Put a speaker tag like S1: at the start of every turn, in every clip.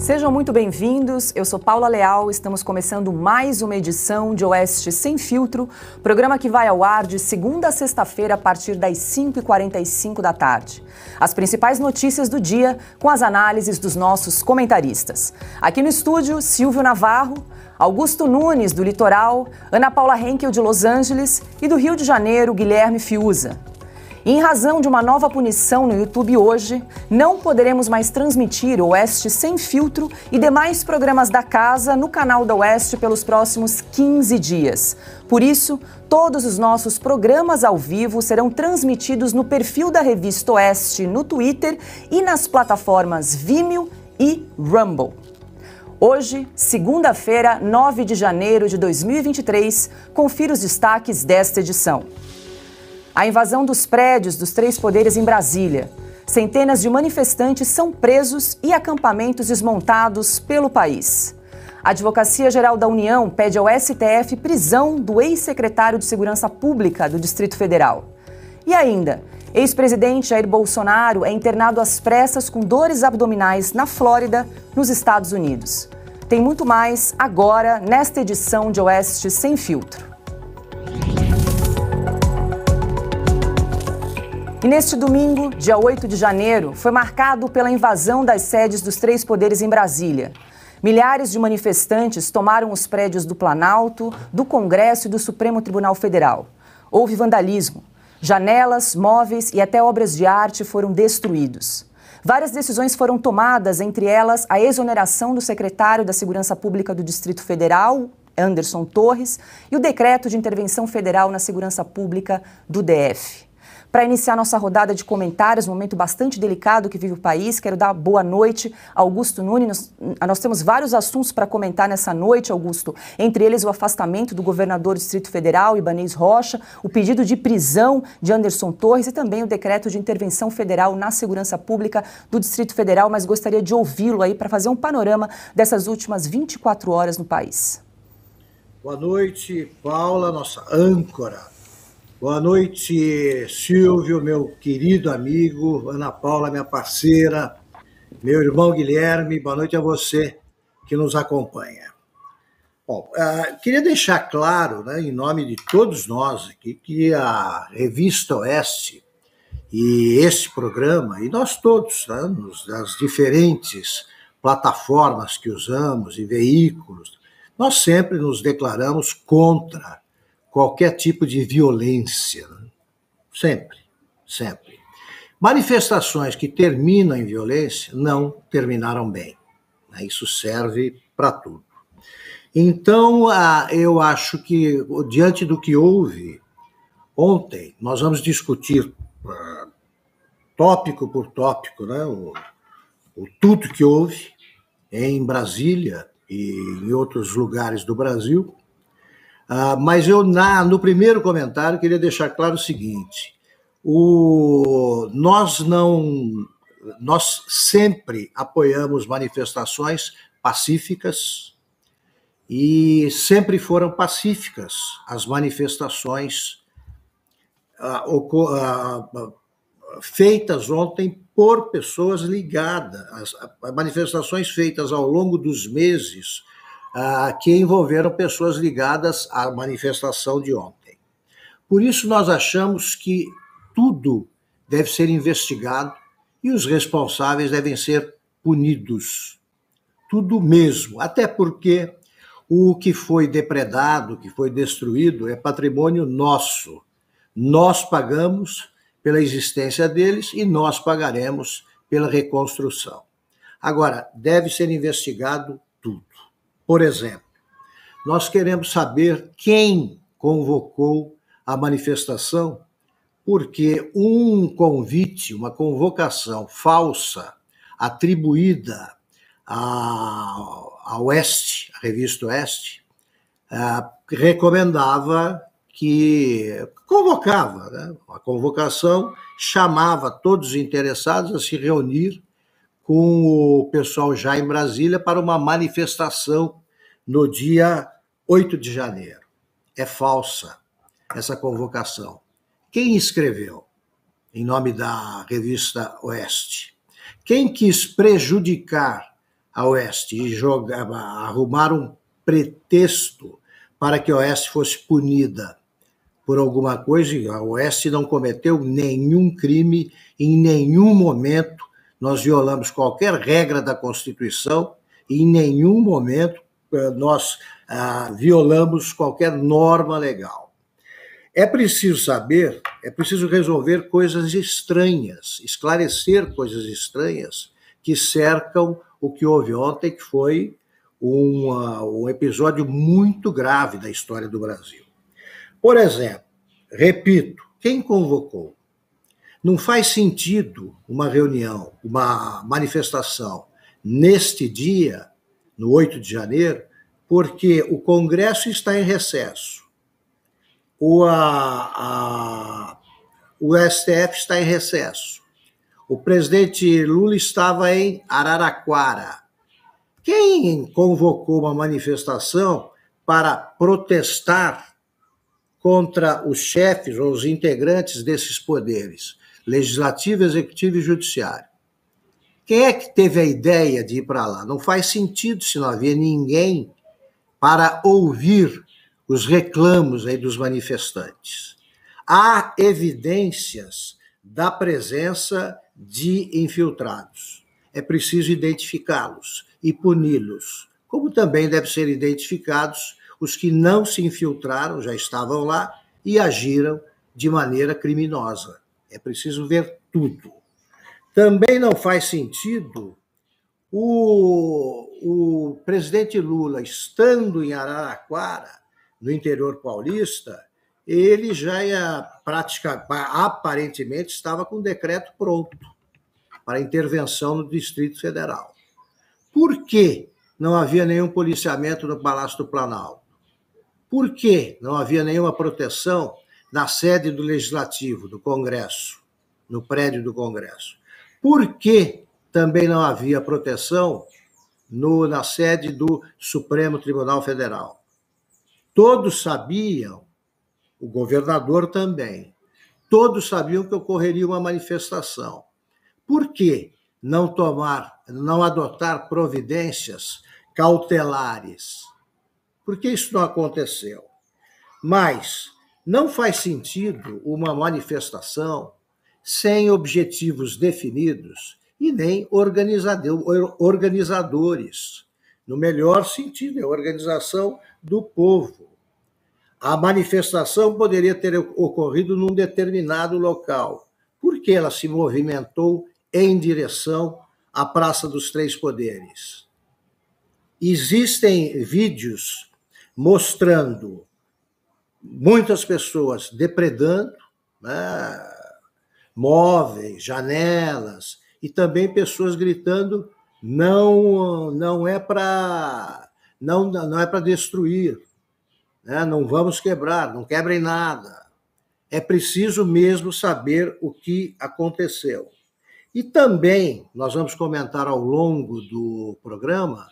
S1: Sejam muito bem-vindos, eu sou Paula Leal, estamos começando mais uma edição de Oeste Sem Filtro, programa que vai ao ar de segunda a sexta-feira a partir das 5h45 da tarde. As principais notícias do dia com as análises dos nossos comentaristas. Aqui no estúdio, Silvio Navarro, Augusto Nunes, do Litoral, Ana Paula Henkel, de Los Angeles e do Rio de Janeiro, Guilherme Fiuza. E em razão de uma nova punição no YouTube hoje, não poderemos mais transmitir o Oeste Sem Filtro e demais programas da casa no canal da Oeste pelos próximos 15 dias. Por isso, todos os nossos programas ao vivo serão transmitidos no perfil da Revista Oeste no Twitter e nas plataformas Vimeo e Rumble. Hoje, segunda-feira, 9 de janeiro de 2023, confira os destaques desta edição. A invasão dos prédios dos três poderes em Brasília. Centenas de manifestantes são presos e acampamentos desmontados pelo país. A Advocacia Geral da União pede ao STF prisão do ex-secretário de Segurança Pública do Distrito Federal. E ainda, ex-presidente Jair Bolsonaro é internado às pressas com dores abdominais na Flórida, nos Estados Unidos. Tem muito mais agora nesta edição de Oeste Sem Filtro. E neste domingo, dia 8 de janeiro, foi marcado pela invasão das sedes dos três poderes em Brasília. Milhares de manifestantes tomaram os prédios do Planalto, do Congresso e do Supremo Tribunal Federal. Houve vandalismo. Janelas, móveis e até obras de arte foram destruídos. Várias decisões foram tomadas, entre elas a exoneração do secretário da Segurança Pública do Distrito Federal, Anderson Torres, e o decreto de intervenção federal na segurança pública do DF. Para iniciar nossa rodada de comentários, um momento bastante delicado que vive o país, quero dar boa noite a Augusto Nunes. Nós temos vários assuntos para comentar nessa noite, Augusto, entre eles o afastamento do governador do Distrito Federal, Ibanez Rocha, o pedido de prisão de Anderson Torres e também o decreto de intervenção federal na segurança pública do Distrito Federal, mas gostaria de ouvi-lo aí para fazer um panorama dessas últimas 24 horas no país.
S2: Boa noite, Paula, nossa âncora. Boa noite, Silvio, meu querido amigo, Ana Paula, minha parceira, meu irmão Guilherme, boa noite a você que nos acompanha. Bom, queria deixar claro, né, em nome de todos nós aqui, que a Revista Oeste e esse programa, e nós todos, né, nas diferentes plataformas que usamos e veículos, nós sempre nos declaramos contra qualquer tipo de violência, né? Sempre, sempre. Manifestações que terminam em violência não terminaram bem, né? Isso serve para tudo. Então, eu acho que, diante do que houve ontem, nós vamos discutir tópico por tópico, né? o tudo que houve em Brasília e em outros lugares do Brasil. Mas eu, no primeiro comentário, queria deixar claro o seguinte: nós sempre apoiamos manifestações pacíficas e sempre foram pacíficas as manifestações feitas ontem por pessoas ligadas, as manifestações feitas ao longo dos meses que envolveram pessoas ligadas à manifestação de ontem. Por isso, nós achamos que tudo deve ser investigado e os responsáveis devem ser punidos. Tudo mesmo, até porque o que foi depredado, o que foi destruído, é patrimônio nosso. Nós pagamos pela existência deles e nós pagaremos pela reconstrução. Agora, deve ser investigado tudo. Por exemplo, nós queremos saber quem convocou a manifestação, porque um convite, uma convocação falsa, atribuída à Oeste, à Revista Oeste, convocava, né? A convocação chamava todos os interessados a se reunir com o pessoal já em Brasília para uma manifestação no dia 8 de janeiro. É falsa essa convocação. Quem escreveu em nome da Revista Oeste? Quem quis prejudicar a Oeste e arrumar um pretexto para que a Oeste fosse punida por alguma coisa, e a Oeste não cometeu nenhum crime, em nenhum momento nós violamos qualquer regra da Constituição, e em nenhum momento nós violamos qualquer norma legal. É preciso saber, é preciso resolver coisas estranhas, esclarecer coisas estranhas que cercam o que houve ontem, que foi um episódio muito grave da história do Brasil. Por exemplo, repito, quem convocou? Não faz sentido uma reunião, uma manifestação neste dia, no 8 de janeiro, porque o Congresso está em recesso, o STF está em recesso, o presidente Lula estava em Araraquara. Quem convocou uma manifestação para protestar contra os chefes ou os integrantes desses poderes, legislativo, executivo e judiciário? Quem é que teve a ideia de ir para lá? Não faz sentido se não havia ninguém para ouvir os reclamos aí dos manifestantes. Há evidências da presença de infiltrados. É preciso identificá-los e puni-los, como também devem ser identificados os que não se infiltraram, já estavam lá e agiram de maneira criminosa. É preciso ver tudo. Também não faz sentido o presidente Lula, estando em Araraquara, no interior paulista, ele já aparentemente estava com o decreto pronto para intervenção no Distrito Federal. Por que não havia nenhum policiamento no Palácio do Planalto? Por que não havia nenhuma proteção na sede do Legislativo, do Congresso, no prédio do Congresso? Por que também não havia proteção na sede do Supremo Tribunal Federal? Todos sabiam, o governador também, todos sabiam que ocorreria uma manifestação. Por que não adotar providências cautelares? Por que isso não aconteceu? Mas não faz sentido uma manifestação sem objetivos definidos e nem organizadores. No melhor sentido, é a organização do povo. A manifestação poderia ter ocorrido num determinado local. Por que ela se movimentou em direção à Praça dos Três Poderes? Existem vídeos mostrando muitas pessoas depredando, né, móveis, janelas, e também pessoas gritando: não é para destruir, né? Não vamos quebrar, não quebrem nada. É preciso mesmo saber o que aconteceu. E também, nós vamos comentar ao longo do programa,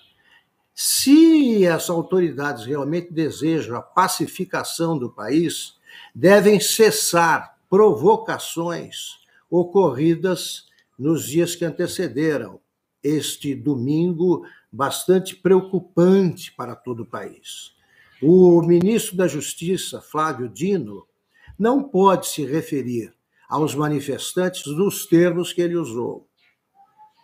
S2: se as autoridades realmente desejam a pacificação do país, devem cessar provocações ocorridas nos dias que antecederam este domingo bastante preocupante para todo o país. O ministro da Justiça, Flávio Dino, não pode se referir aos manifestantes nos termos que ele usou.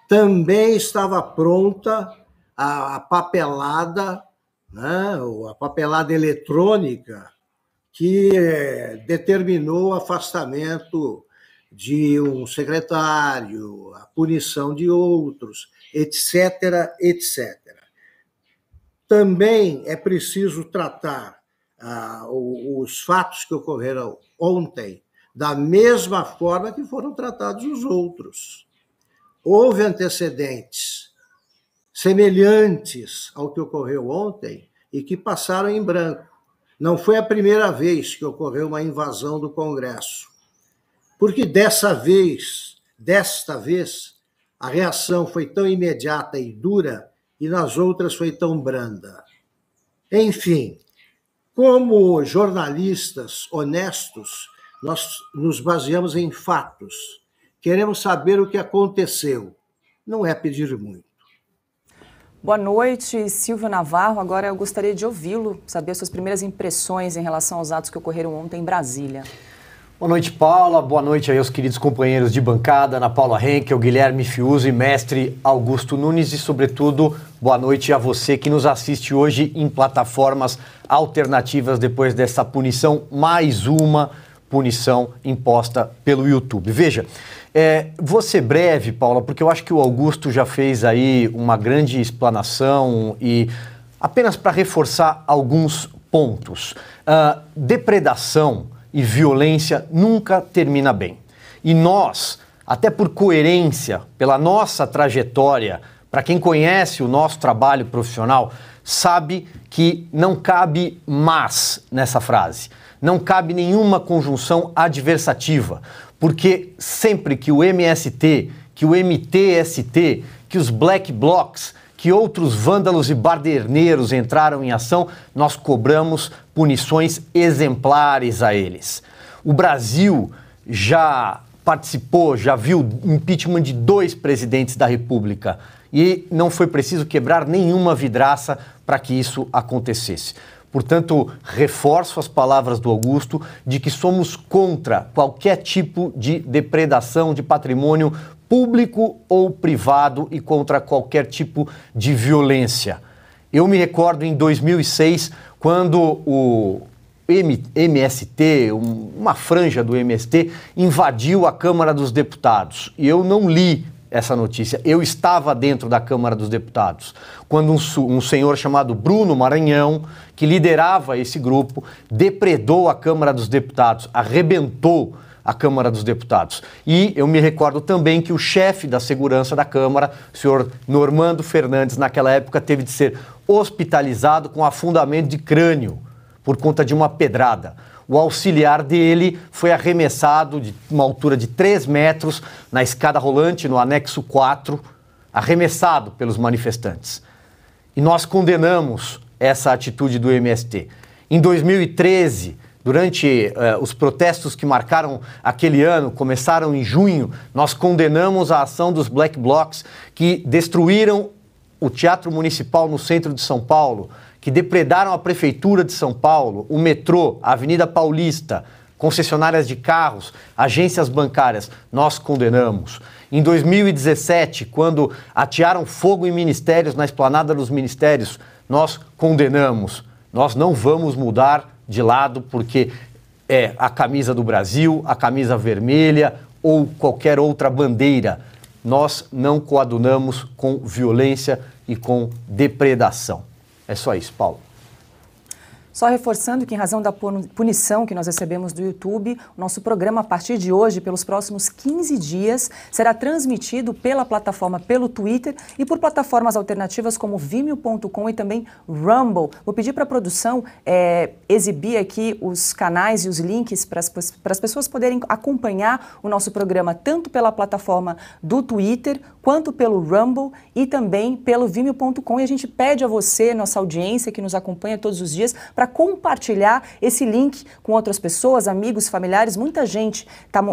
S2: Também estava pronta a papelada, né, a papelada eletrônica que determinou o afastamento de um secretário, a punição de outros, etc., etc. Também é preciso tratar os fatos que ocorreram ontem da mesma forma que foram tratados os outros. Houve antecedentes semelhantes ao que ocorreu ontem e que passaram em branco. Não foi a primeira vez que ocorreu uma invasão do Congresso, porque desta vez, a reação foi tão imediata e dura e nas outras foi tão branda. Enfim, como jornalistas honestos, nós nos baseamos em fatos. Queremos saber o que aconteceu. Não é pedir muito.
S1: Boa noite, Silvio Navarro. Agora eu gostaria de ouvi-lo, saber suas primeiras impressões em relação aos atos que ocorreram ontem em Brasília.
S3: Boa noite, Paula. Boa noite aí aos queridos companheiros de bancada, Ana Paula Henkel, Guilherme Fiuso e mestre Augusto Nunes. E, sobretudo, boa noite a você que nos assiste hoje em plataformas alternativas depois dessa punição, mais uma punição imposta pelo YouTube. Veja, vou ser breve, Paula, porque eu acho que o Augusto já fez aí uma grande explanação e apenas para reforçar alguns pontos. Depredação e violência nunca termina bem. E nós, até por coerência, pela nossa trajetória, para quem conhece o nosso trabalho profissional, sabe que não cabe mas nessa frase. Não cabe nenhuma conjunção adversativa, porque sempre que o MST, que o MTST, que os Black Blocs, que outros vândalos e baderneiros entraram em ação, nós cobramos punições exemplares a eles. O Brasil já participou, já viu impeachment de 2 presidentes da República e não foi preciso quebrar nenhuma vidraça para que isso acontecesse. Portanto, reforço as palavras do Augusto de que somos contra qualquer tipo de depredação de patrimônio público ou privado e contra qualquer tipo de violência. Eu me recordo em 2006, quando o MST, uma franja do MST, invadiu a Câmara dos Deputados. E eu não li essa notícia. Eu estava dentro da Câmara dos Deputados, quando um senhor chamado Bruno Maranhão, que liderava esse grupo, depredou a Câmara dos Deputados, arrebentou a Câmara dos Deputados. E eu me recordo também que o chefe da segurança da Câmara, o senhor Normando Fernandes, naquela época teve de ser hospitalizado com afundamento de crânio por conta de uma pedrada. O auxiliar dele foi arremessado de uma altura de 3 metros na escada rolante, no anexo 4, arremessado pelos manifestantes. E nós condenamos essa atitude do MST. Em 2013, durante os protestos que marcaram aquele ano, começaram em junho, nós condenamos a ação dos Black Blocs que destruíram o Teatro Municipal no centro de São Paulo, que depredaram a Prefeitura de São Paulo, o metrô, a Avenida Paulista, concessionárias de carros, agências bancárias. Nós condenamos. Em 2017, quando atearam fogo em ministérios, na esplanada dos ministérios, nós condenamos. Nós não vamos mudar de lado porque é a camisa do Brasil, a camisa vermelha ou qualquer outra bandeira. Nós não coadunamos com violência e com depredação. É só isso, Paulo.
S1: Só reforçando que, em razão da punição que nós recebemos do YouTube, o nosso programa, a partir de hoje, pelos próximos 15 dias, será transmitido pela plataforma, pelo Twitter e por plataformas alternativas como Vimeo.com e também Rumble. Vou pedir para a produção exibir aqui os canais e os links para as pessoas poderem acompanhar o nosso programa tanto pela plataforma do Twitter quanto pelo Rumble e também pelo Vimeo.com. E a gente pede a você, nossa audiência que nos acompanha todos os dias, para compartilhar esse link com outras pessoas, amigos, familiares. Muita gente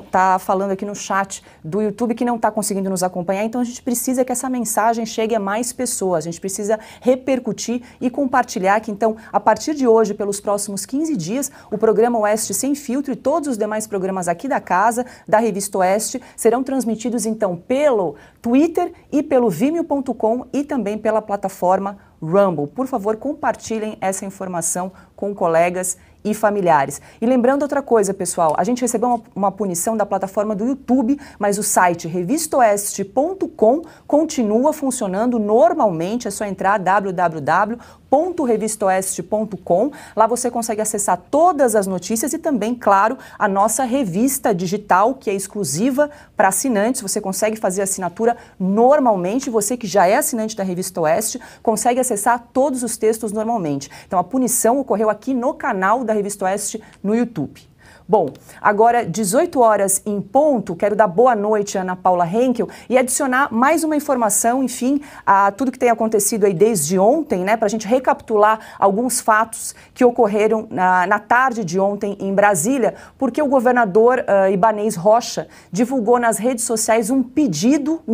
S1: tá falando aqui no chat do YouTube que não está conseguindo nos acompanhar, então a gente precisa que essa mensagem chegue a mais pessoas, a gente precisa repercutir e compartilhar que, então, a partir de hoje, pelos próximos 15 dias, o programa Oeste Sem Filtro e todos os demais programas aqui da casa, da Revista Oeste, serão transmitidos, então, pelo Twitter e pelo Vimeo.com e também pela plataforma Rumble. Por favor, compartilhem essa informação com colegas e familiares. E lembrando outra coisa, pessoal, a gente recebeu uma punição da plataforma do YouTube, mas o site revistaoeste.com continua funcionando normalmente, é só entrar www.revistaoeste.com. Lá você consegue acessar todas as notícias e também, claro, a nossa revista digital, que é exclusiva para assinantes. Você consegue fazer assinatura normalmente, você que já é assinante da Revista Oeste, consegue acessar todos os textos normalmente. Então a punição ocorreu aqui no canal da Revista Oeste no YouTube. Bom, agora 18 horas em ponto, quero dar boa noite a Ana Paula Henkel e adicionar mais uma informação, enfim, a tudo que tem acontecido aí desde ontem, né, para a gente recapitular alguns fatos que ocorreram na tarde de ontem em Brasília, porque o governador Ibanez Rocha divulgou nas redes sociais um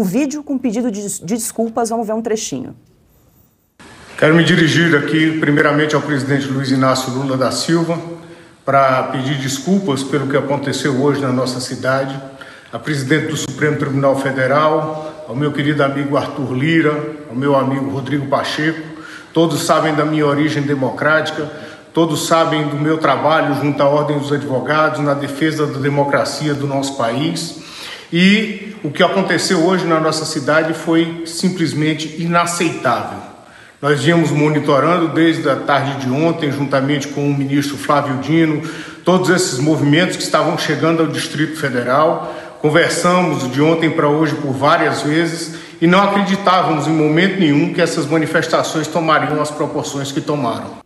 S1: vídeo com pedido de desculpas. Vamos ver um trechinho.
S4: Quero me dirigir aqui, primeiramente, ao presidente Luiz Inácio Lula da Silva, para pedir desculpas pelo que aconteceu hoje na nossa cidade, a presidente do Supremo Tribunal Federal, ao meu querido amigo Arthur Lira, ao meu amigo Rodrigo Pacheco. Todos sabem da minha origem democrática, todos sabem do meu trabalho junto à Ordem dos Advogados, na defesa da democracia do nosso país. E o que aconteceu hoje na nossa cidade foi simplesmente inaceitável. Nós viemos monitorando desde a tarde de ontem, juntamente com o ministro Flávio Dino, todos esses movimentos que estavam chegando ao Distrito Federal. Conversamos de ontem para hoje por várias vezes e não acreditávamos em momento nenhum que essas manifestações tomariam as proporções que tomaram.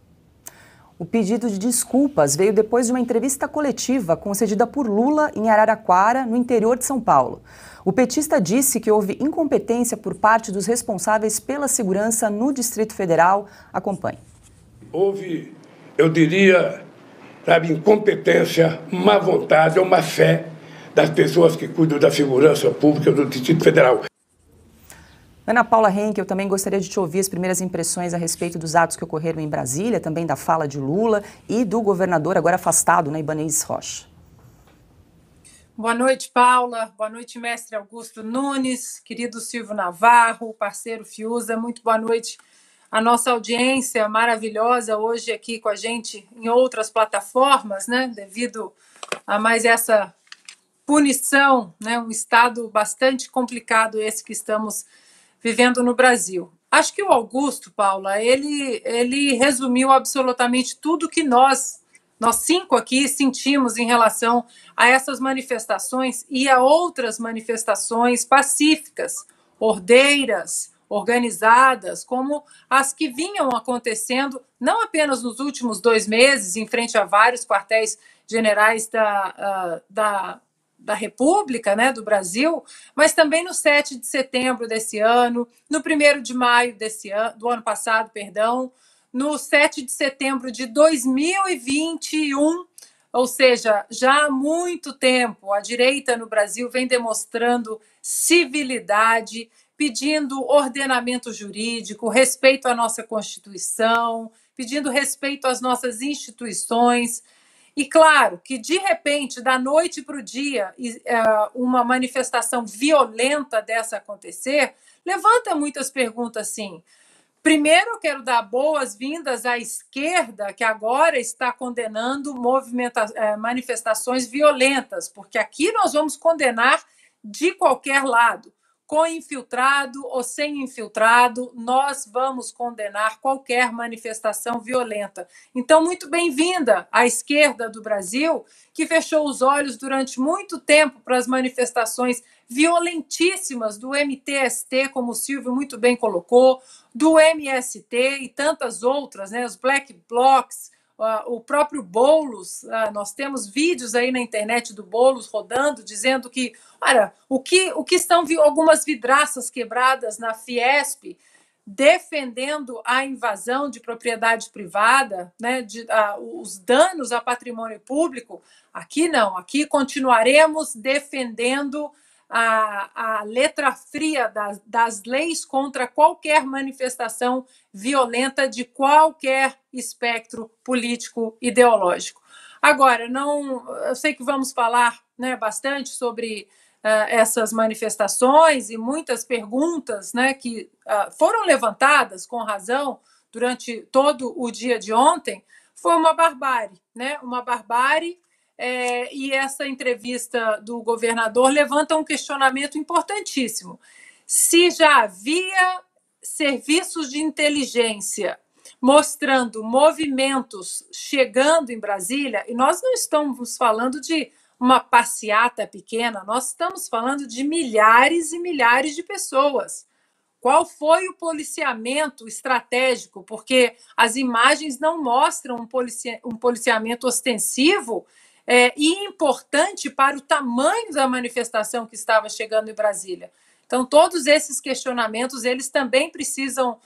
S1: O pedido de desculpas veio depois de uma entrevista coletiva concedida por Lula em Araraquara, no interior de São Paulo. O petista disse que houve incompetência por parte dos responsáveis pela segurança no Distrito Federal. Acompanhe.
S5: Houve, eu diria, incompetência, má vontade ou má fé das pessoas que cuidam da segurança pública do Distrito Federal.
S1: Ana Paula Henke, eu também gostaria de te ouvir as primeiras impressões a respeito dos atos que ocorreram em Brasília, também da fala de Lula e do governador agora afastado, Ibanez Rocha.
S6: Boa noite, Paula. Boa noite, mestre Augusto Nunes, querido Silvio Navarro, parceiro Fiuza. Muito boa noite à nossa audiência maravilhosa hoje aqui com a gente em outras plataformas, devido a mais essa punição, um estado bastante complicado esse que estamos vivendo no Brasil. Acho que o Augusto, Paula, ele resumiu absolutamente tudo que nós cinco aqui sentimos em relação a essas manifestações e a outras manifestações pacíficas, ordeiras, organizadas, como as que vinham acontecendo, não apenas nos últimos 2 meses, em frente a vários quartéis generais da República, do Brasil, mas também no 7 de setembro desse ano, no 1º de maio do ano passado, no 7 de setembro de 2021, ou seja, já há muito tempo, a direita no Brasil vem demonstrando civilidade, pedindo ordenamento jurídico, respeito à nossa Constituição, pedindo respeito às nossas instituições. E claro que, de repente, da noite para o dia, uma manifestação violenta dessa acontecer, levanta muitas perguntas, sim. Primeiro, eu quero dar boas-vindas à esquerda, que agora está condenando manifestações violentas, porque aqui nós vamos condenar de qualquer lado. Com infiltrado ou sem infiltrado, nós vamos condenar qualquer manifestação violenta. Então, muito bem-vinda à esquerda do Brasil, que fechou os olhos durante muito tempo para as manifestações violentíssimas do MTST, como o Silvio muito bem colocou, do MST e tantas outras, os Black Blocs, o próprio Boulos. Nós temos vídeos aí na internet do Boulos rodando, dizendo que, olha, o que estão algumas vidraças quebradas na Fiesp, defendendo a invasão de propriedade privada, os danos a patrimônio público. Aqui não, aqui continuaremos defendendo a letra fria das leis contra qualquer manifestação violenta de qualquer espectro político ideológico. Agora, eu sei que vamos falar bastante sobre essas manifestações e muitas perguntas que foram levantadas com razão durante todo o dia de ontem. Foi uma barbárie, uma barbárie. E essa entrevista do governador levanta um questionamento importantíssimo. Se já havia serviços de inteligência mostrando movimentos chegando em Brasília, e nós não estamos falando de uma passeata pequena, nós estamos falando de milhares e milhares de pessoas. Qual foi o policiamento estratégico? Porque as imagens não mostram um policiamento ostensivo e importante para o tamanho da manifestação que estava chegando em Brasília. Então, todos esses questionamentos, eles também precisam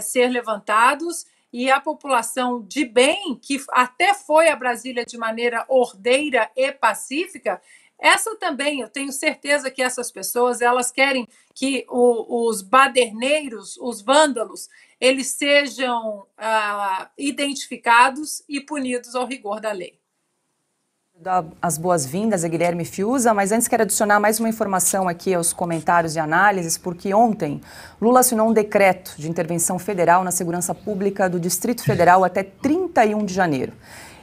S6: ser levantados, e a população de bem, que até foi a Brasília de maneira ordeira e pacífica, Essa também, eu tenho certeza que essas pessoas, elas querem que os baderneiros, os vândalos, eles sejam identificados e punidos ao rigor da lei.
S1: Dar as boas-vindas a Guilherme Fiuza, mas antes quero adicionar mais uma informação aqui aos comentários e análises, porque ontem Lula assinou um decreto de intervenção federal na segurança pública do Distrito Federal até 31 de janeiro.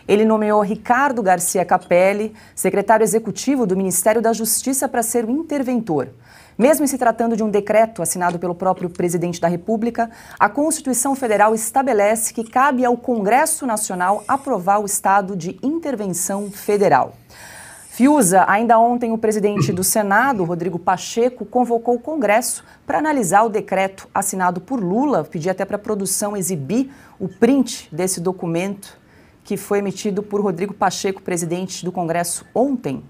S1: Ele nomeou Ricardo Garcia Capelli, secretário executivo do Ministério da Justiça, para ser o interventor. Mesmo se tratando de um decreto assinado pelo próprio presidente da República, a Constituição Federal estabelece que cabe ao Congresso Nacional aprovar o estado de intervenção federal. Fiuza, ainda ontem o presidente do Senado, Rodrigo Pacheco, convocou o Congresso para analisar o decreto assinado por Lula. Pedi até para a produção exibir o print desse documento que foi emitido por Rodrigo Pacheco, presidente do Congresso, ontem.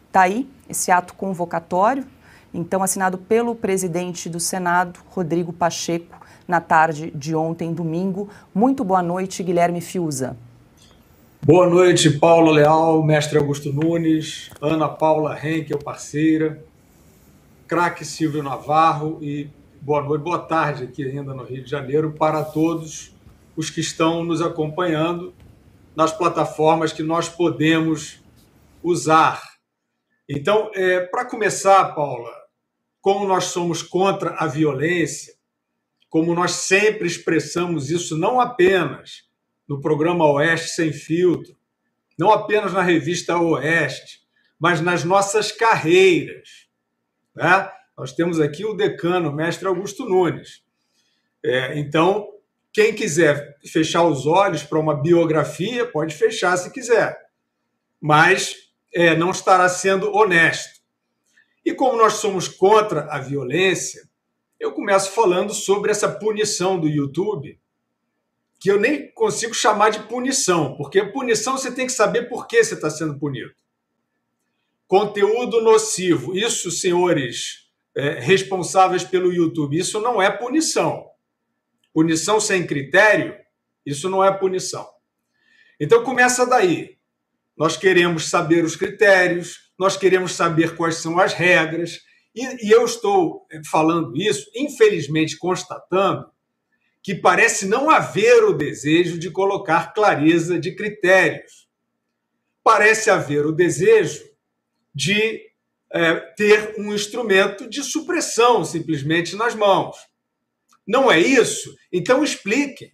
S1: Está aí esse ato convocatório, então assinado pelo presidente do Senado, Rodrigo Pacheco, na tarde de ontem, domingo. Muito boa noite, Guilherme Fiuza.
S7: Boa noite, Paula Leal, mestre Augusto Nunes, Ana Paula Henkel, parceira, craque Silvio Navarro, e boa noite, boa tarde aqui ainda no Rio de Janeiro para todos os que estão nos acompanhando nas plataformas que nós podemos usar. Então, para começar, Paula, como nós somos contra a violência, como nós sempre expressamos isso, não apenas no programa Oeste Sem Filtro, não apenas na revista Oeste, mas nas nossas carreiras, né? Nós temos aqui o decano, o mestre Augusto Nunes. Então, quem quiser fechar os olhos para uma biografia, pode fechar se quiser, mas não estará sendo honesto. E como nós somos contra a violência, eu começo falando sobre essa punição do YouTube, que eu nem consigo chamar de punição, porque punição você tem que saber por que você está sendo punido. Conteúdo nocivo, isso, senhores responsáveis pelo YouTube, isso não é punição. Punição sem critério, isso não é punição. Então começa daí. Nós queremos saber os critérios, nós queremos saber quais são as regras, e eu estou falando isso, infelizmente constatando, que parece não haver o desejo de colocar clareza de critérios. Parece haver o desejo de ter um instrumento de supressão simplesmente nas mãos. Não é isso? Então expliquem.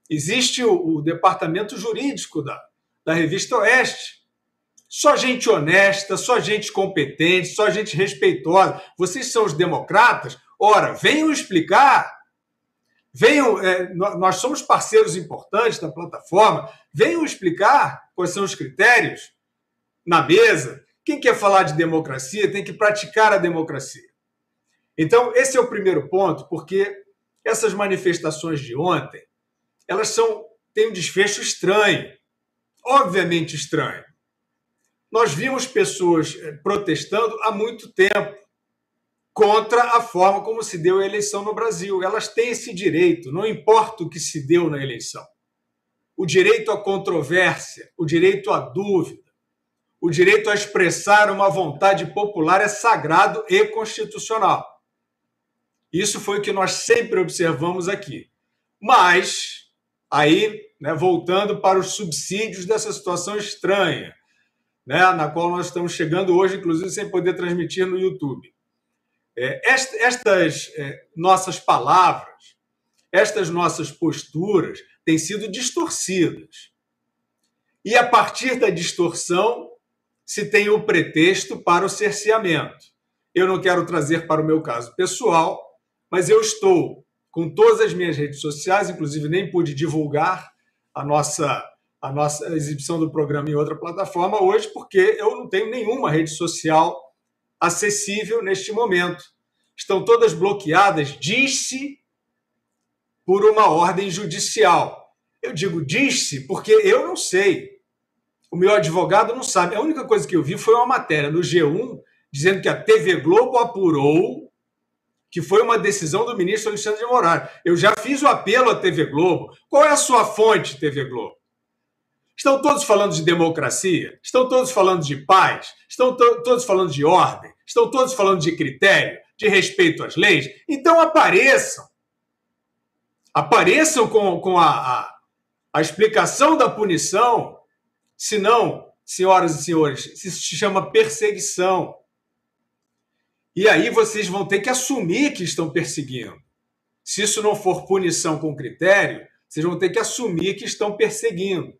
S7: Existe o departamento jurídico da revista Oeste. Só gente honesta, só gente competente, só gente respeitosa. Vocês são os democratas? Ora, venham explicar. Venham, nós somos parceiros importantes da plataforma. Venham explicar quais são os critérios na mesa. Quem quer falar de democracia tem que praticar a democracia. Então, esse é o primeiro ponto, porque essas manifestações de ontem, elas têm um desfecho estranho, obviamente estranho. Nós vimos pessoas protestando há muito tempo contra a forma como se deu a eleição no Brasil. Elas têm esse direito, não importa o que se deu na eleição. O direito à controvérsia, o direito à dúvida, o direito a expressar uma vontade popular é sagrado e constitucional. Isso foi o que nós sempre observamos aqui. Mas, aí, voltando para os subsídios dessa situação estranha, na qual nós estamos chegando hoje, inclusive sem poder transmitir no YouTube. Estas nossas palavras, estas nossas posturas têm sido distorcidas. E, a partir da distorção, se tem o pretexto para o cerceamento. Eu não quero trazer para o meu caso pessoal, mas eu estou com todas as minhas redes sociais, inclusive nem pude divulgar a nossa exibição do programa em outra plataforma hoje, porque eu não tenho nenhuma rede social acessível neste momento. Estão todas bloqueadas, diz-se, por uma ordem judicial. Eu digo diz-se porque eu não sei. O meu advogado não sabe. A única coisa que eu vi foi uma matéria no G1 dizendo que a TV Globo apurou que foi uma decisão do ministro Alexandre de Moraes. Eu já fiz o apelo à TV Globo. Qual é a sua fonte, TV Globo? Estão todos falando de democracia? Estão todos falando de paz? Estão todos falando de ordem? Estão todos falando de critério, de respeito às leis? Então apareçam. Apareçam com a explicação da punição, senão, senhoras e senhores, isso se chama perseguição. E aí vocês vão ter que assumir que estão perseguindo. Se isso não for punição com critério, vocês vão ter que assumir que estão perseguindo.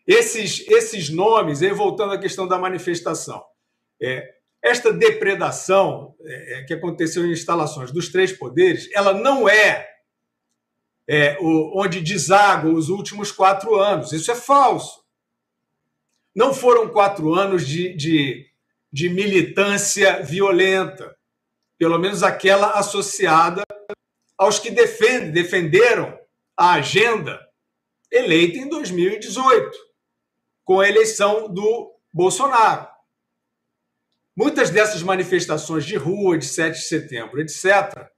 S7: Esses nomes, aí voltando à questão da manifestação, esta depredação que aconteceu em instalações dos três poderes, ela não onde deságua os últimos 4 anos. Isso é falso. Não foram 4 anos de militância violenta, pelo menos aquela associada aos que defenderam a agenda eleita em 2018, com a eleição do Bolsonaro. Muitas dessas manifestações de rua, de 7 de setembro, etc.,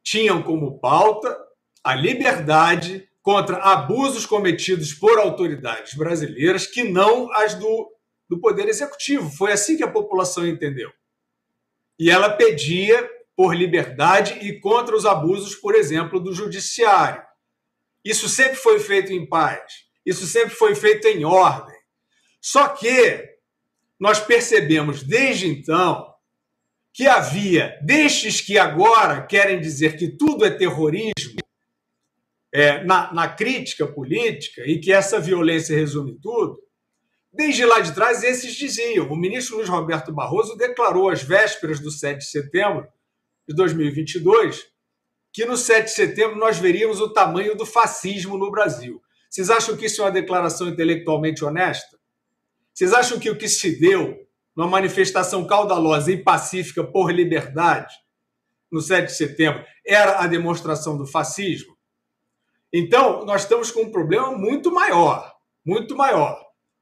S7: tinham como pauta a liberdade contra abusos cometidos por autoridades brasileiras que não as do Poder Executivo. Foi assim que a população entendeu. E ela pedia por liberdade e contra os abusos, por exemplo, do judiciário. Isso sempre foi feito em paz. Isso sempre foi feito em ordem. Só que nós percebemos desde então que havia destes que agora querem dizer que tudo é terrorismo na crítica política e que essa violência resume tudo. Desde lá de trás, esses diziam. O ministro Luiz Roberto Barroso declarou às vésperas do 7 de setembro de 2022 que no 7 de setembro nós veríamos o tamanho do fascismo no Brasil. Vocês acham que isso é uma declaração intelectualmente honesta? Vocês acham que o que se deu numa manifestação caudalosa e pacífica por liberdade no 7 de setembro era a demonstração do fascismo? Então, nós estamos com um problema muito maior,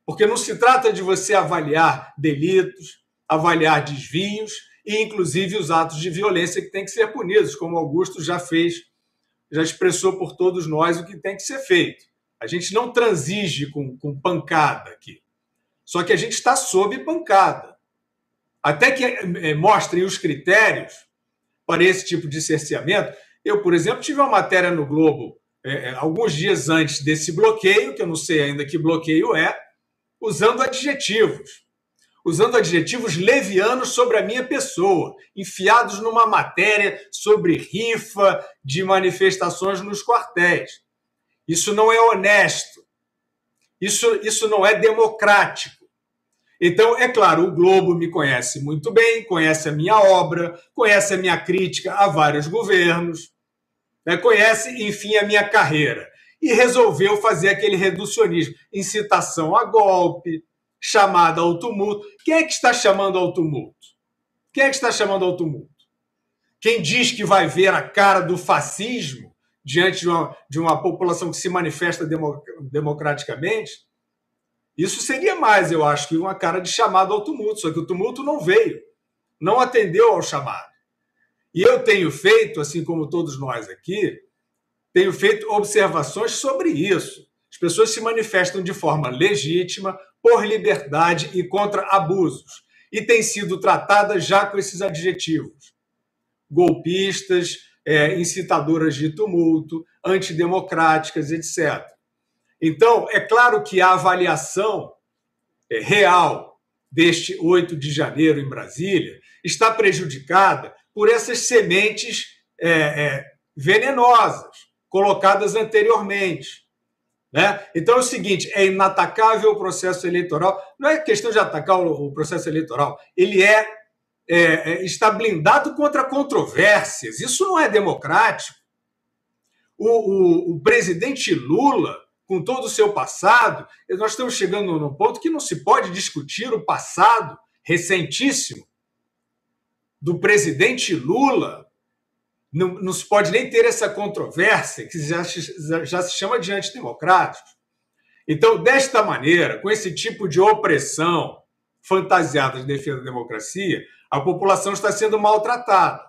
S7: porque não se trata de você avaliar delitos, avaliar desvios e, inclusive, os atos de violência que têm que ser punidos, como Augusto já fez, já expressou por todos nós o que tem que ser feito. A gente não transige com pancada aqui, só que a gente está sob pancada. Até que mostrem os critérios para esse tipo de cerceamento. Eu, por exemplo, tive uma matéria no Globo alguns dias antes desse bloqueio, que eu não sei ainda que bloqueio usando adjetivos levianos sobre a minha pessoa, enfiados numa matéria sobre rifa de manifestações nos quartéis. Isso não é honesto, isso não é democrático. Então, é claro, o Globo me conhece muito bem, conhece a minha obra, conhece a minha crítica a vários governos, conhece, enfim, a minha carreira. E resolveu fazer aquele reducionismo, incitação a golpe, chamada ao tumulto. Quem é que está chamando ao tumulto? Quem é que está chamando ao tumulto? Quem diz que vai ver a cara do fascismo diante de uma população que se manifesta democraticamente? Isso seria mais, eu acho, que uma cara de chamado ao tumulto, só que o tumulto não veio, não atendeu ao chamado. E eu tenho feito, assim como todos nós aqui, tenho feito observações sobre isso. As pessoas se manifestam de forma legítima, por liberdade e contra abusos, e têm sido tratadas já com esses adjetivos. Golpistas, incitadoras de tumulto, antidemocráticas, etc. Então, é claro que a avaliação real deste 8 de janeiro em Brasília está prejudicada por essas sementes venenosas colocadas anteriormente. Então é o seguinte, é inatacável o processo eleitoral. Não é questão de atacar o processo eleitoral, ele está blindado contra controvérsias. Isso não é democrático. O presidente Lula, com todo o seu passado, nós estamos chegando num ponto que não se pode discutir o passado recentíssimo do presidente Lula. Não se pode nem ter essa controvérsia, que já se chama de antidemocráticos. Então, desta maneira, com esse tipo de opressão fantasiada de defesa da democracia, a população está sendo maltratada,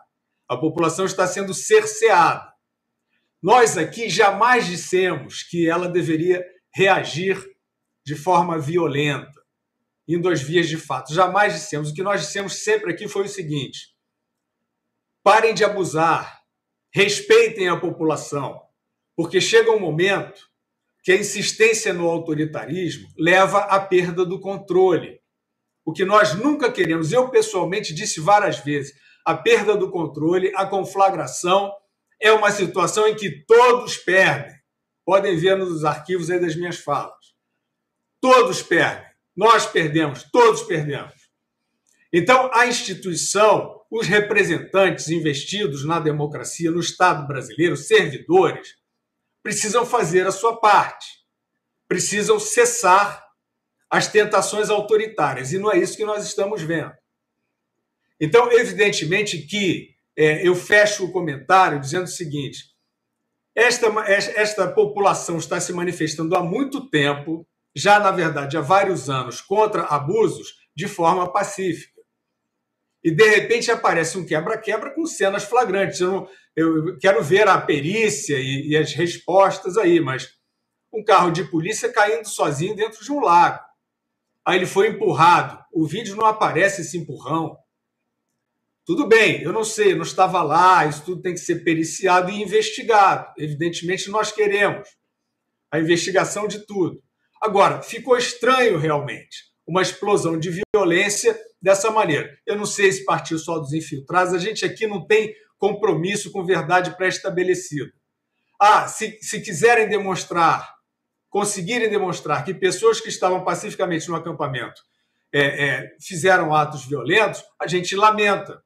S7: a população está sendo cerceada. Nós aqui jamais dissemos que ela deveria reagir de forma violenta, indo às vias de fato. Jamais dissemos. O que nós dissemos sempre aqui foi o seguinte: parem de abusar, respeitem a população, porque chega um momento que a insistência no autoritarismo leva à perda do controle. O que nós nunca queremos, eu pessoalmente disse várias vezes, a perda do controle, a conflagração é uma situação em que todos perdem. Podem ver nos arquivos aí das minhas falas. Todos perdem. Nós perdemos, todos perdemos. Então, a instituição, os representantes investidos na democracia, no Estado brasileiro, servidores, precisam fazer a sua parte. Precisam cessar as tentações autoritárias. E não é isso que nós estamos vendo. Então, evidentemente que eu fecho o comentário dizendo o seguinte: esta população está se manifestando há muito tempo, já, na verdade, há vários anos, contra abusos de forma pacífica. E, de repente, aparece um quebra-quebra com cenas flagrantes. Eu quero ver a perícia e as respostas aí, mas um carro de polícia caindo sozinho dentro de um lago. Aí ele foi empurrado. O vídeo não aparece esse empurrão. Tudo bem, eu não sei, eu não estava lá, isso tudo tem que ser periciado e investigado. Evidentemente, nós queremos a investigação de tudo. Agora, ficou estranho realmente uma explosão de violência dessa maneira. Eu não sei se partiu só dos infiltrados, a gente aqui não tem compromisso com verdade pré-estabelecida. Se quiserem demonstrar, conseguirem demonstrar que pessoas que estavam pacificamente no acampamento fizeram atos violentos, a gente lamenta.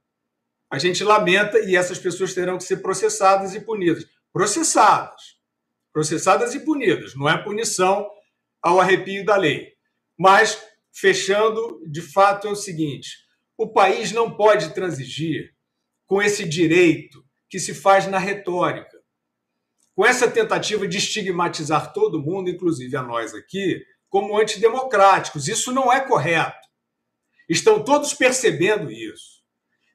S7: A gente lamenta e essas pessoas terão que ser processadas e punidas. Processadas e punidas. Não é punição ao arrepio da lei. Mas, fechando, de fato é o seguinte: o país não pode transigir com esse direito que se faz na retórica, com essa tentativa de estigmatizar todo mundo, inclusive a nós aqui, como antidemocráticos. Isso não é correto. Estão todos percebendo isso.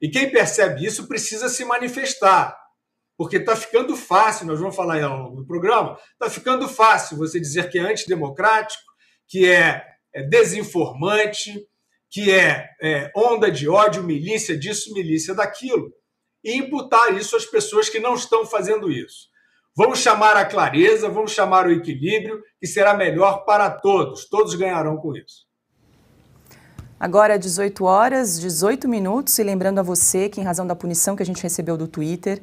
S7: E quem percebe isso precisa se manifestar, porque está ficando fácil, nós vamos falar ao longo do programa, está ficando fácil você dizer que é antidemocrático, que é desinformante, que é onda de ódio, milícia disso, milícia daquilo, e imputar isso às pessoas que não estão fazendo isso. Vamos chamar a clareza, vamos chamar o equilíbrio, que será melhor para todos. Todos ganharão com isso.
S1: Agora, 18 horas, 18 minutos, e lembrando a você que, em razão da punição que a gente recebeu do Twitter,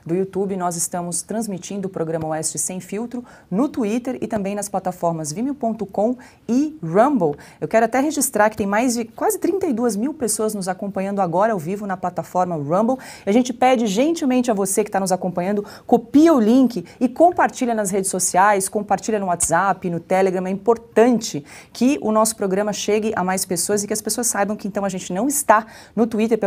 S1: do YouTube, nós estamos transmitindo o programa Oeste Sem Filtro no Twitter e também nas plataformas Vimeo.com e Rumble. Eu quero até registrar que tem mais de quase 32 mil pessoas nos acompanhando agora ao vivo na plataforma Rumble. E a gente pede gentilmente a você que está nos acompanhando, copia o link e compartilha nas redes sociais, compartilha no WhatsApp, no Telegram. É importante que o nosso programa chegue a mais pessoas e que as pessoas saibam que então a gente não está no Twitter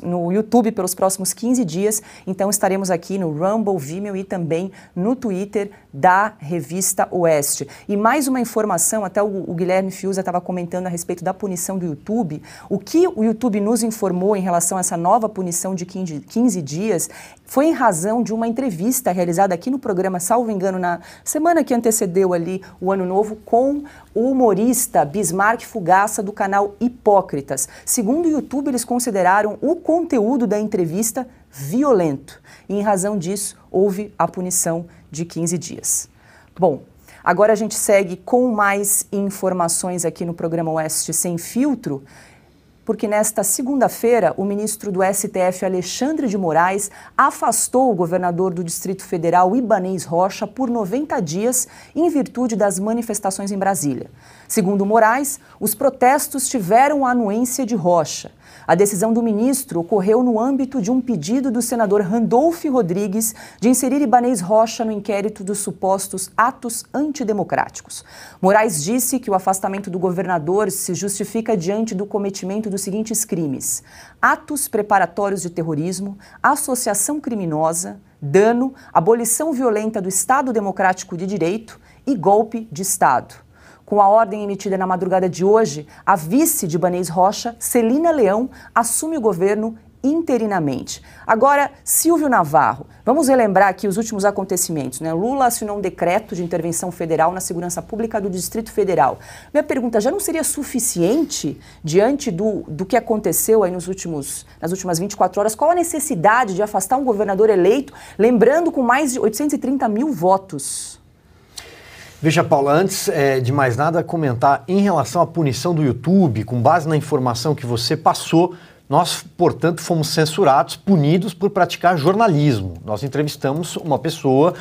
S1: no YouTube pelos próximos 15 dias, então estaremos aqui no Rumble, Vimeo e também no Twitter da Revista Oeste. E mais uma informação, até o Guilherme Fiuza estava comentando a respeito da punição do YouTube. O que o YouTube nos informou em relação a essa nova punição de 15 dias foi em razão de uma entrevista realizada aqui no programa, salvo engano, na semana que antecedeu ali o Ano Novo, com o humorista Bismarck Fugaça, do canal Hipócritas. Segundo o YouTube, eles consideraram o conteúdo da entrevista violento. E em razão disso, houve a punição de 15 dias. Bom, agora a gente segue com mais informações aqui no programa Oeste Sem Filtro, porque nesta segunda-feira, o ministro do STF, Alexandre de Moraes, afastou o governador do Distrito Federal, Ibanez Rocha, por 90 dias, em virtude das manifestações em Brasília. Segundo Moraes, os protestos tiveram a anuência de Rocha. A decisão do ministro ocorreu no âmbito de um pedido do senador Randolfo Rodrigues de inserir Ibanez Rocha no inquérito dos supostos atos antidemocráticos. Moraes disse que o afastamento do governador se justifica diante do cometimento dos seguintes crimes: atos preparatórios de terrorismo, associação criminosa, dano, abolição violenta do Estado Democrático de Direito e golpe de Estado. Com a ordem emitida na madrugada de hoje, a vice de Ibanez Rocha, Celina Leão, assume o governo interinamente. Agora, Silvio Navarro, vamos relembrar aqui os últimos acontecimentos, né? Lula assinou um decreto de intervenção federal na segurança pública do Distrito Federal. Minha pergunta, já não seria suficiente, diante do que aconteceu aí nas últimas 24 horas, qual a necessidade de afastar um governador eleito, lembrando com mais de 830 mil votos?
S3: Veja, Paula, antes de mais nada, comentar em relação à punição do YouTube, com base na informação que você passou, nós, portanto, fomos censurados, punidos por praticar jornalismo. Nós entrevistamos uma pessoa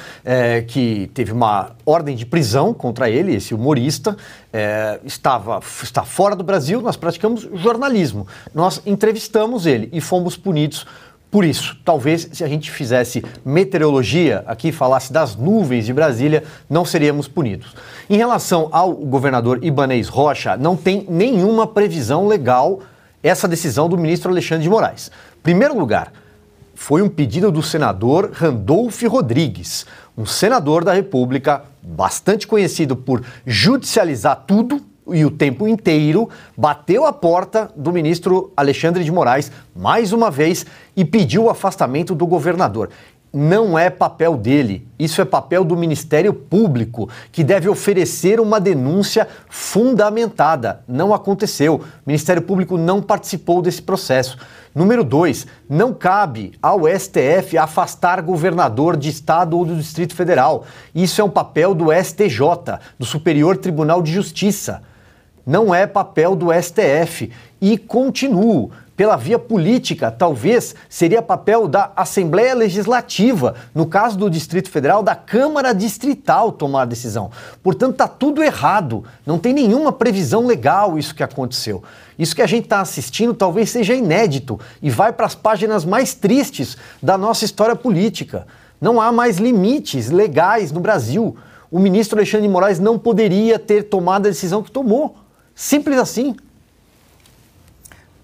S3: que teve uma ordem de prisão contra ele, esse humorista, está fora do Brasil, nós praticamos jornalismo. Nós entrevistamos ele e fomos punidos por isso. Talvez, se a gente fizesse meteorologia aqui, falasse das nuvens de Brasília, não seríamos punidos. Em relação ao governador Ibanez Rocha, não tem nenhuma previsão legal essa decisão do ministro Alexandre de Moraes. Em primeiro lugar, foi um pedido do senador Randolfo Rodrigues, um senador da República bastante conhecido por judicializar tudo e o tempo inteiro, bateu a porta do ministro Alexandre de Moraes mais uma vez e pediu o afastamento do governador. Não é papel dele, isso é papel do Ministério Público, que deve oferecer uma denúncia fundamentada. Não aconteceu, o Ministério Público não participou desse processo. Número 2, não cabe ao STF afastar governador de estado ou do Distrito Federal. Isso é um papel do STJ, do Superior Tribunal de Justiça. Não é papel do STF. E continuo. Pela via política, talvez seria papel da Assembleia Legislativa, no caso do Distrito Federal, da Câmara Distrital tomar a decisão. Portanto, está tudo errado, não tem nenhuma previsão legal isso que aconteceu. Isso que a gente está assistindo talvez seja inédito e vai para as páginas mais tristes da nossa história política. Não há mais limites legais no Brasil. O ministro Alexandre de Moraes não poderia ter tomado a decisão que tomou. Simples assim.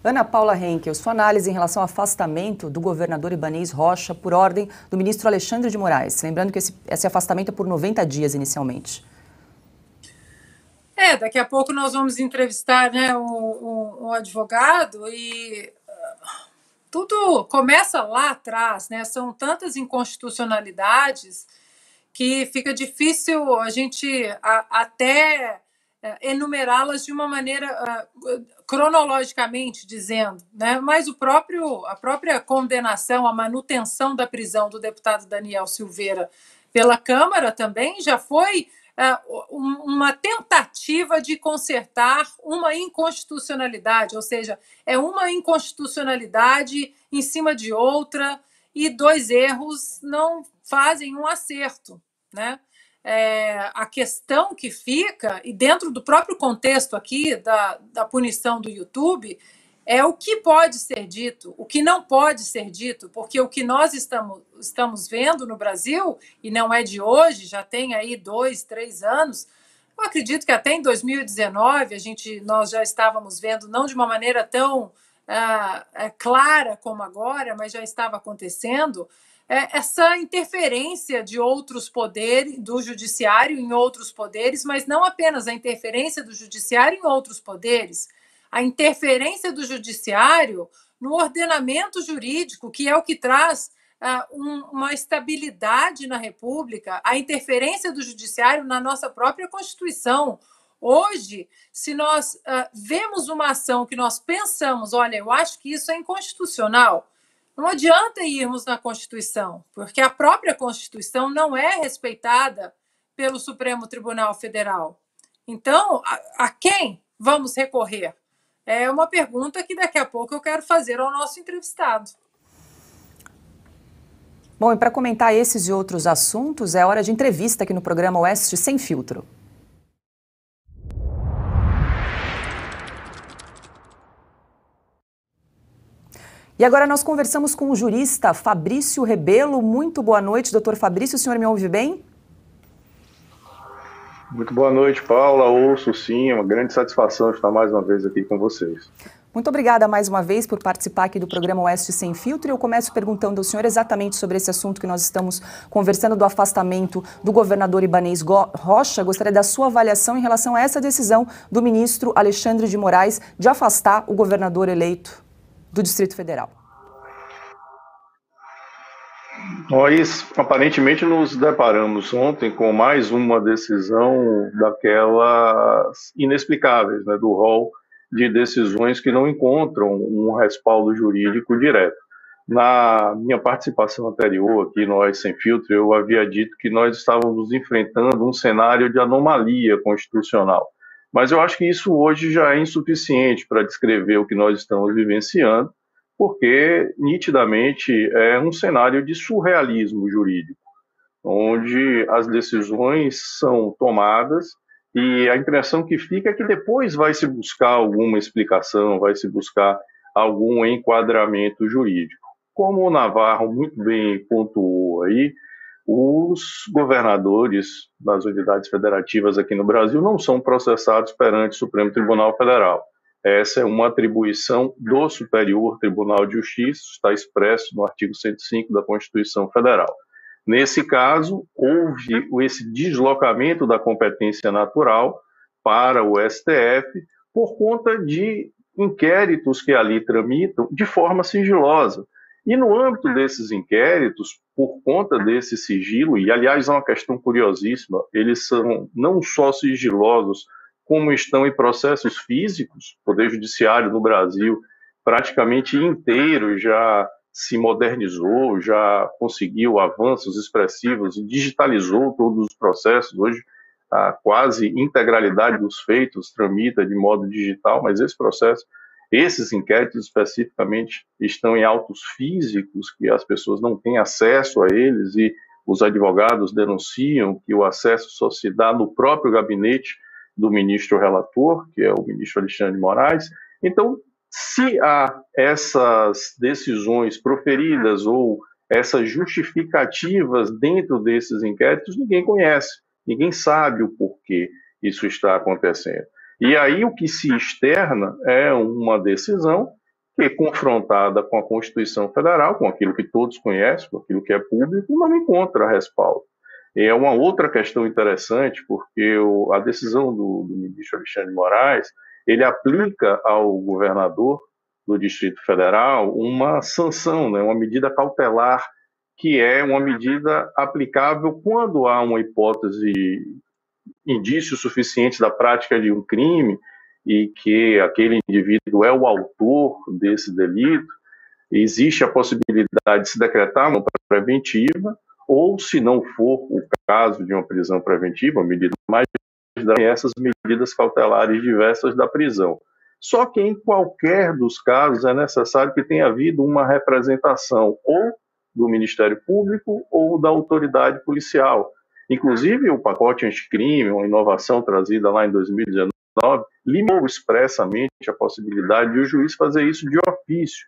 S1: Ana Paula Henkel, sua análise em relação ao afastamento do governador Ibanez Rocha por ordem do ministro Alexandre de Moraes. Lembrando que esse afastamento é por 90 dias inicialmente.
S6: Daqui a pouco nós vamos entrevistar, né, um advogado e tudo começa lá atrás, né? São tantas inconstitucionalidades que fica difícil a gente até enumerá-las de uma maneira cronologicamente dizendo, né? Mas a própria condenação, a manutenção da prisão do deputado Daniel Silveira pela Câmara também já foi uma tentativa de consertar uma inconstitucionalidade, ou seja, é uma inconstitucionalidade em cima de outra e dois erros não fazem um acerto, né? A questão que fica, e dentro do próprio contexto aqui da punição do YouTube, é o que pode ser dito, o que não pode ser dito, porque o que nós estamos vendo no Brasil, e não é de hoje, já tem aí 2, 3 anos, eu acredito que até em 2019 nós já estávamos vendo, não de uma maneira tão clara como agora, mas já estava acontecendo, essa interferência de outros poderes, do judiciário em outros poderes, mas não apenas a interferência do judiciário em outros poderes, a interferência do judiciário no ordenamento jurídico, que é o que traz uma estabilidade na República, a interferência do judiciário na nossa própria Constituição. Hoje, se nós vemos uma ação que nós pensamos, olha, eu acho que isso é inconstitucional, não adianta irmos na Constituição, porque a própria Constituição não é respeitada pelo Supremo Tribunal Federal. Então, a quem vamos recorrer? É uma pergunta que daqui a pouco eu quero fazer ao nosso entrevistado.
S1: Bom, e para comentar esses e outros assuntos, é hora de entrevista aqui no programa Oeste Sem Filtro. E agora nós conversamos com o jurista Fabrício Rebelo. Muito boa noite, doutor Fabrício. O senhor me ouve bem?
S8: Muito boa noite, Paula. Ouço sim, é uma grande satisfação estar mais uma vez aqui com vocês.
S1: Muito obrigada mais uma vez por participar aqui do programa Oeste Sem Filtro. E eu começo perguntando ao senhor exatamente sobre esse assunto que nós estamos conversando, do afastamento do governador Ibanez Rocha. Gostaria da sua avaliação em relação a essa decisão do ministro Alexandre de Moraes de afastar o governador eleito do Distrito Federal.
S8: Nós, aparentemente, nos deparamos ontem com mais uma decisão daquelas inexplicáveis, né, do rol de decisões que não encontram um respaldo jurídico direto. Na minha participação anterior aqui no OS Sem Filtro, eu havia dito que nós estávamos enfrentando um cenário de anomalia constitucional. Mas eu acho que isso hoje já é insuficiente para descrever o que nós estamos vivenciando, porque nitidamente é um cenário de surrealismo jurídico, onde as decisões são tomadas e a impressão que fica é que depois vai se buscar alguma explicação, vai se buscar algum enquadramento jurídico. Como o Navarro muito bem pontuou aí, os governadores das unidades federativas aqui no Brasil não são processados perante o Supremo Tribunal Federal. Essa é uma atribuição do Superior Tribunal de Justiça, está expresso no artigo 105 da Constituição Federal. Nesse caso, houve esse deslocamento da competência natural para o STF por conta de inquéritos que ali tramitam de forma sigilosa. E no âmbito desses inquéritos, por conta desse sigilo, e aliás é uma questão curiosíssima, eles são não só sigilosos, como estão em processos físicos, o Poder Judiciário no Brasil praticamente inteiro já se modernizou, já conseguiu avanços expressivos e digitalizou todos os processos. Hoje, a quase integralidade dos feitos tramita de modo digital, mas esses inquéritos especificamente estão em autos físicos, que as pessoas não têm acesso a eles, e os advogados denunciam que o acesso só se dá no próprio gabinete do ministro relator, que é o ministro Alexandre de Moraes. Então, se há essas decisões proferidas ou essas justificativas dentro desses inquéritos, ninguém conhece, ninguém sabe o porquê isso está acontecendo. E aí o que se externa é uma decisão que, confrontada com a Constituição Federal, com aquilo que todos conhecem, com aquilo que é público, não encontra respaldo. É uma outra questão interessante, porque a decisão do ministro Alexandre de Moraes, ele aplica ao governador do Distrito Federal uma sanção, né, uma medida cautelar, que é uma medida aplicável quando há uma hipótese, indícios suficientes da prática de um crime e que aquele indivíduo é o autor desse delito, existe a possibilidade de se decretar uma preventiva, ou, se não for o caso de uma prisão preventiva, uma medida mais drástica, essas medidas cautelares diversas da prisão. Só que em qualquer dos casos é necessário que tenha havido uma representação ou do Ministério Público ou da autoridade policial. Inclusive, o pacote anticrime, uma inovação trazida lá em 2019, limitou expressamente a possibilidade de o juiz fazer isso de ofício.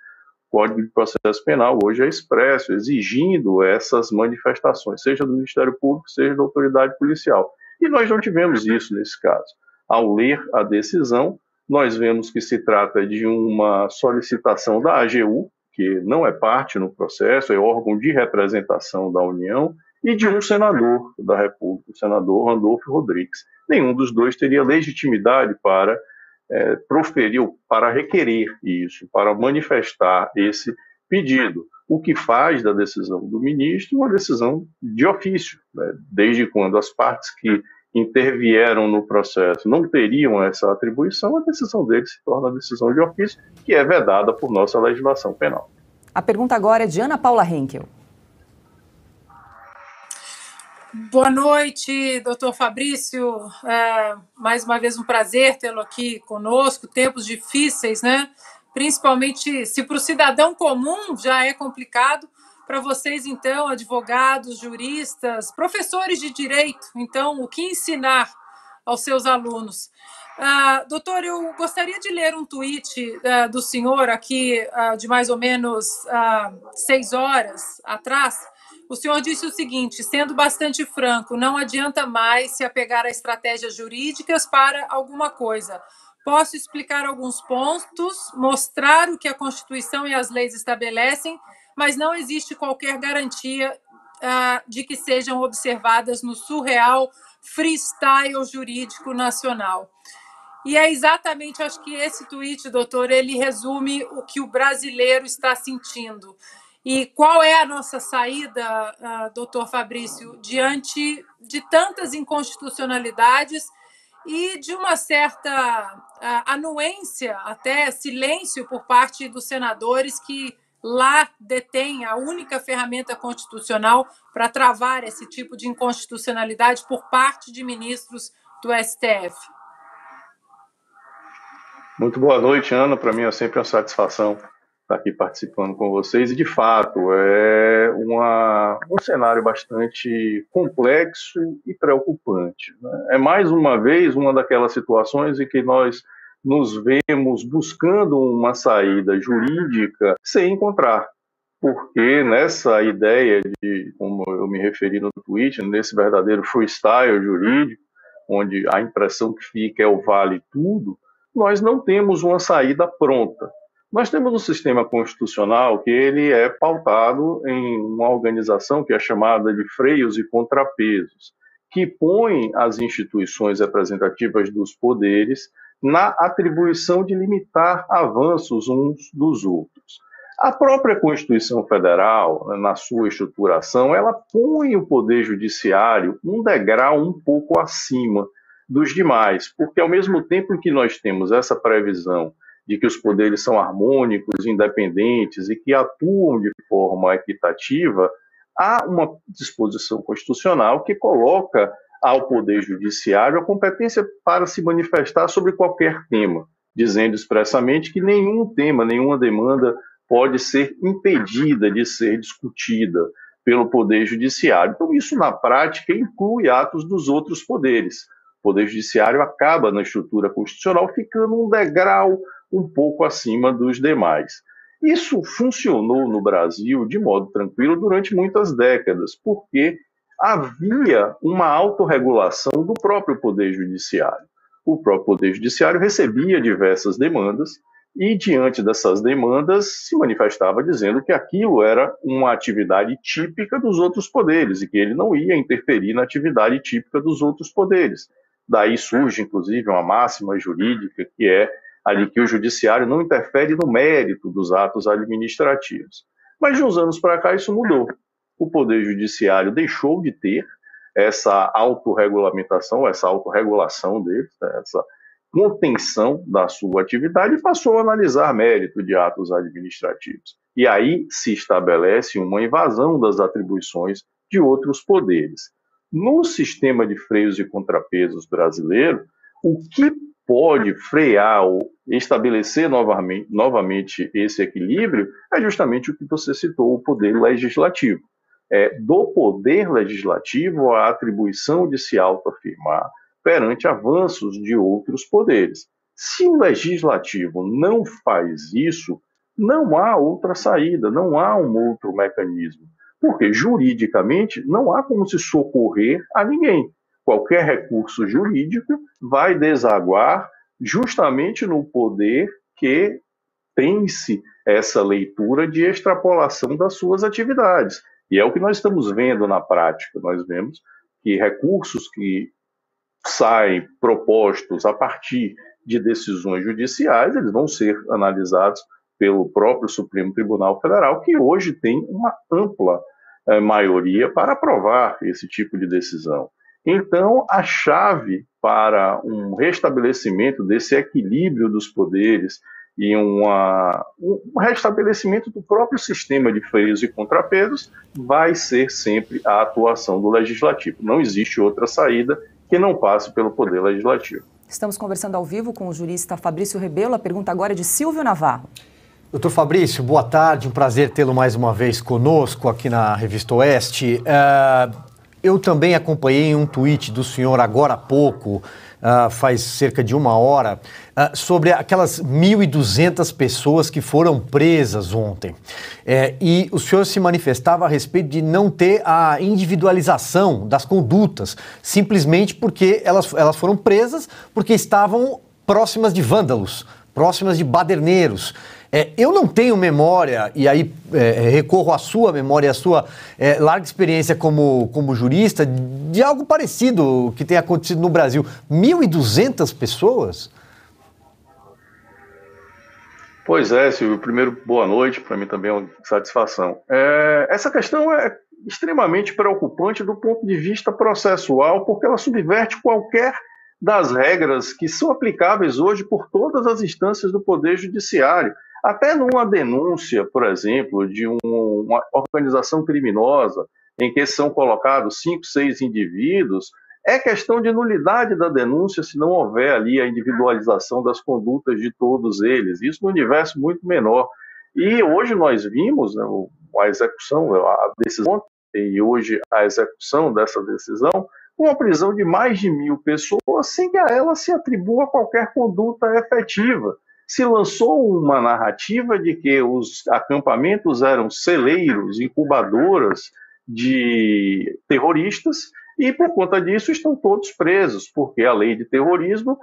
S8: O Código de Processo Penal hoje é expresso, exigindo essas manifestações, seja do Ministério Público, seja da autoridade policial. E nós não tivemos isso nesse caso. Ao ler a decisão, nós vemos que se trata de uma solicitação da AGU, que não é parte no processo, é órgão de representação da União, e de um senador da República, o senador Randolfo Rodrigues. Nenhum dos dois teria legitimidade para proferir, para requerer isso, para manifestar esse pedido. O que faz da decisão do ministro uma decisão de ofício, né? Desde quando as partes que intervieram no processo não teriam essa atribuição, a decisão dele se torna decisão de ofício, que é vedada por nossa legislação penal.
S1: A pergunta agora é de Ana Paula Henkel.
S6: Boa noite, doutor Fabrício. Mais uma vez um prazer tê-lo aqui conosco. Tempos difíceis, né? Principalmente se para o cidadão comum já é complicado, para vocês, então, advogados, juristas, professores de direito, então, o que ensinar aos seus alunos? Doutor, eu gostaria de ler um tweet do senhor aqui de mais ou menos 6 horas atrás. O senhor disse o seguinte: sendo bastante franco, não adianta mais se apegar a estratégias jurídicas para alguma coisa. Posso explicar alguns pontos, mostrar o que a Constituição e as leis estabelecem, mas não existe qualquer garantia de que sejam observadas no surreal freestyle jurídico nacional. E é exatamente, acho que esse tweet, doutor, ele resume o que o brasileiro está sentindo. E qual é a nossa saída, doutor Fabrício, diante de tantas inconstitucionalidades e de uma certa anuência, até silêncio por parte dos senadores que lá detêm a única ferramenta constitucional para travar esse tipo de inconstitucionalidade por parte de ministros do STF?
S8: Muito boa noite, Ana. Para mim é sempre uma satisfação estar aqui participando com vocês. E, de fato, é um cenário bastante complexo e preocupante, né? É, mais uma vez, uma daquelas situações em que nós nos vemos buscando uma saída jurídica sem encontrar. Porque nessa ideia de, como eu me referi no tweet, nesse verdadeiro freestyle jurídico, onde a impressão que fica é o vale tudo, nós não temos uma saída pronta. Nós temos um sistema constitucional que ele é pautado em uma organização que é chamada de freios e contrapesos, que põe as instituições representativas dos poderes na atribuição de limitar avanços uns dos outros. A própria Constituição Federal, na sua estruturação, ela põe o Poder Judiciário um degrau um pouco acima dos demais, porque ao mesmo tempo em que nós temos essa previsão de que os poderes são harmônicos, independentes e que atuam de forma equitativa, há uma disposição constitucional que coloca ao Poder Judiciário a competência para se manifestar sobre qualquer tema, dizendo expressamente que nenhum tema, nenhuma demanda pode ser impedida de ser discutida pelo Poder Judiciário. Então, isso, na prática, inclui atos dos outros poderes. O Poder Judiciário acaba, na estrutura constitucional, ficando um degrau um pouco acima dos demais. Isso funcionou no Brasil de modo tranquilo durante muitas décadas, porque havia uma autorregulação do próprio Poder Judiciário. O próprio Poder Judiciário recebia diversas demandas e, diante dessas demandas, se manifestava dizendo que aquilo era uma atividade típica dos outros poderes e que ele não ia interferir na atividade típica dos outros poderes. Daí surge, inclusive, uma máxima jurídica que é a de que o judiciário não interfere no mérito dos atos administrativos. Mas de uns anos para cá isso mudou. O Poder Judiciário deixou de ter essa autorregulamentação, essa autorregulação dele, essa contenção da sua atividade e passou a analisar mérito de atos administrativos. E aí se estabelece uma invasão das atribuições de outros poderes. No sistema de freios e contrapesos brasileiro, o que pode frear ou estabelecer novamente esse equilíbrio é justamente o que você citou, o poder legislativo. Do poder legislativo a atribuição de se autoafirmar perante avanços de outros poderes. Se o legislativo não faz isso, não há outra saída, não há um outro mecanismo, porque juridicamente não há como se socorrer a ninguém. Qualquer recurso jurídico vai desaguar justamente no poder que tem-se essa leitura de extrapolação das suas atividades. E é o que nós estamos vendo na prática. Nós vemos que recursos que saem propostos a partir de decisões judiciais, eles vão ser analisados pelo próprio Supremo Tribunal Federal, que hoje tem uma ampla maioria para aprovar esse tipo de decisão. Então, a chave para um restabelecimento desse equilíbrio dos poderes e um restabelecimento do próprio sistema de freios e contrapesos vai ser sempre a atuação do Legislativo. Não existe outra saída que não passe pelo Poder Legislativo.
S1: Estamos conversando ao vivo com o jurista Fabrício Rebelo. A pergunta agora é de Silvio Navarro.
S3: Doutor Fabrício, boa tarde. Um prazer tê-lo mais uma vez conosco aqui na Revista Oeste. Eu também acompanhei um tweet do senhor agora há pouco, faz cerca de uma hora, sobre aquelas 1.200 pessoas que foram presas ontem. E o senhor se manifestava a respeito de não ter a individualização das condutas, simplesmente porque elas foram presas porque estavam próximas de vândalos, próximas de baderneiros. Eu não tenho memória, e aí recorro à sua memória, à sua larga experiência como jurista, de algo parecido que tenha acontecido no Brasil. 1.200 pessoas?
S8: Pois é, Silvio. Primeiro, boa noite. Para mim também é uma satisfação. Essa questão é extremamente preocupante do ponto de vista processual, porque ela subverte qualquer das regras que são aplicáveis hoje por todas as instâncias do Poder Judiciário. Até numa denúncia, por exemplo, de uma organização criminosa em que são colocados 5, 6 indivíduos, é questão de nulidade da denúncia se não houver ali a individualização das condutas de todos eles. Isso no universo muito menor. E hoje nós vimos, né, a execução, a decisão, e hoje a execução dessa decisão, com a prisão de mais de 1.000 pessoas sem que a ela se atribua qualquer conduta efetiva. Se lançou uma narrativa de que os acampamentos eram celeiros, incubadoras de terroristas, e por conta disso estão todos presos, porque a lei de terrorismo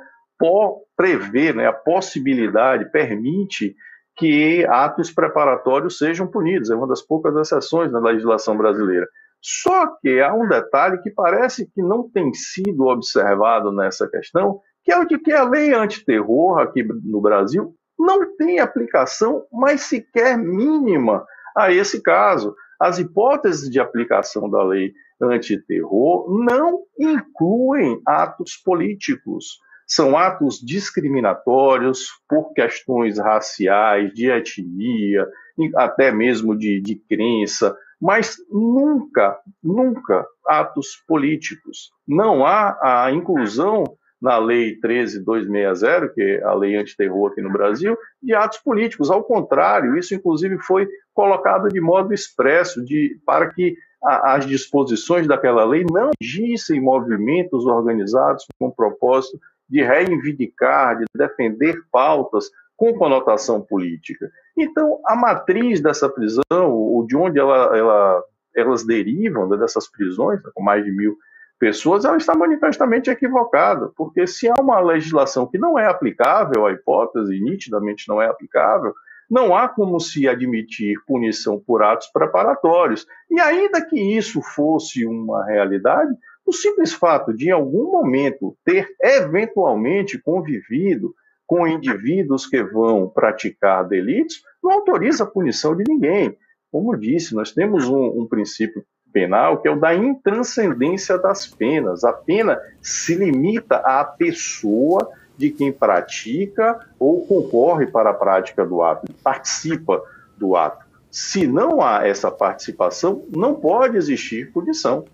S8: prevê, né, a possibilidade, permite que atos preparatórios sejam punidos. É uma das poucas exceções na legislação brasileira. Só que há um detalhe que parece que não tem sido observado nessa questão, que é o de que a lei antiterror aqui no Brasil não tem aplicação, mas sequer mínima, a esse caso. As hipóteses de aplicação da lei antiterror não incluem atos políticos. São atos discriminatórios por questões raciais, de etnia, até mesmo de crença, mas nunca atos políticos. Não há a inclusão na Lei 13.260, que é a lei antiterror aqui no Brasil, de atos políticos. Ao contrário, isso inclusive foi colocado de modo expresso para que as disposições daquela lei não agissem movimentos organizados com o propósito de reivindicar, de defender pautas com conotação política. Então, a matriz dessa prisão, ou de onde elas derivam, dessas prisões, com mais de 1.000 pessoas, ela está manifestamente equivocada, porque se há uma legislação que não é aplicável, a hipótese nitidamente não é aplicável, não há como se admitir punição por atos preparatórios. E ainda que isso fosse uma realidade, o simples fato de, em algum momento, ter eventualmente convivido com indivíduos que vão praticar delitos, não autoriza a punição de ninguém. Como eu disse, nós temos um princípio penal que é o da intranscendência das penas. A pena se limita à pessoa de quem pratica ou concorre para a prática do ato, participa do ato. Se não há essa participação, não pode existir punição.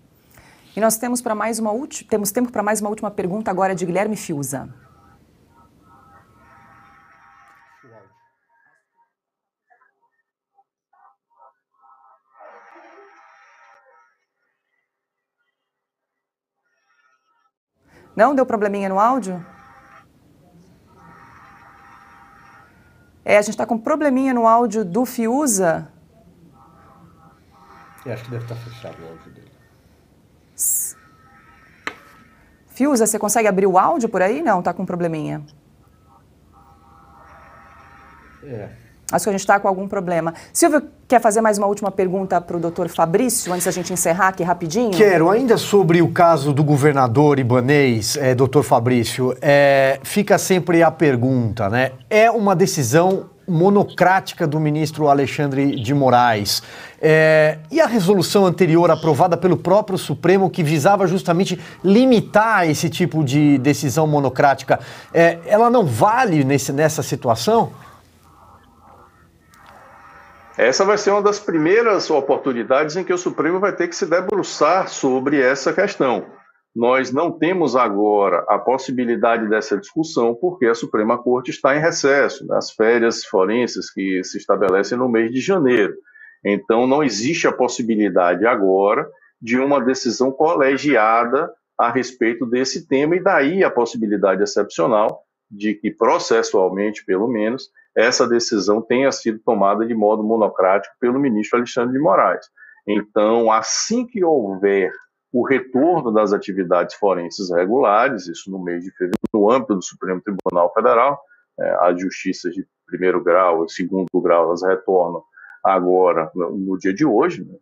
S1: E nós temos tempo para mais uma última pergunta agora de Guilherme Fiuza. Não? Deu probleminha no áudio? A gente está com probleminha no áudio do Fiuza.
S3: Eu acho que deve estar fechado o áudio dele.
S1: Fiuza, você consegue abrir o áudio por aí? Não, está com probleminha. Acho que a gente está com algum problema. Silvio, quer fazer mais uma última pergunta para o doutor Fabrício, antes da gente encerrar aqui rapidinho?
S3: Quero, ainda sobre o caso do governador ibanês, doutor Fabrício, fica sempre a pergunta, né? É uma decisão monocrática do ministro Alexandre de Moraes. E a resolução anterior aprovada pelo próprio Supremo, que visava justamente limitar esse tipo de decisão monocrática, ela não vale nessa situação?
S8: Essa vai ser uma das primeiras oportunidades em que o Supremo vai ter que se debruçar sobre essa questão. Nós não temos agora a possibilidade dessa discussão porque a Suprema Corte está em recesso, nas férias forenses que se estabelecem no mês de janeiro. Então, não existe a possibilidade agora de uma decisão colegiada a respeito desse tema, e daí a possibilidade excepcional de que, processualmente, pelo menos, essa decisão tenha sido tomada de modo monocrático pelo ministro Alexandre de Moraes. Então, assim que houver o retorno das atividades forenses regulares, isso no mês de fevereiro, no âmbito do Supremo Tribunal Federal, as justiças de primeiro grau e segundo grau, elas retornam agora, no dia de hoje, no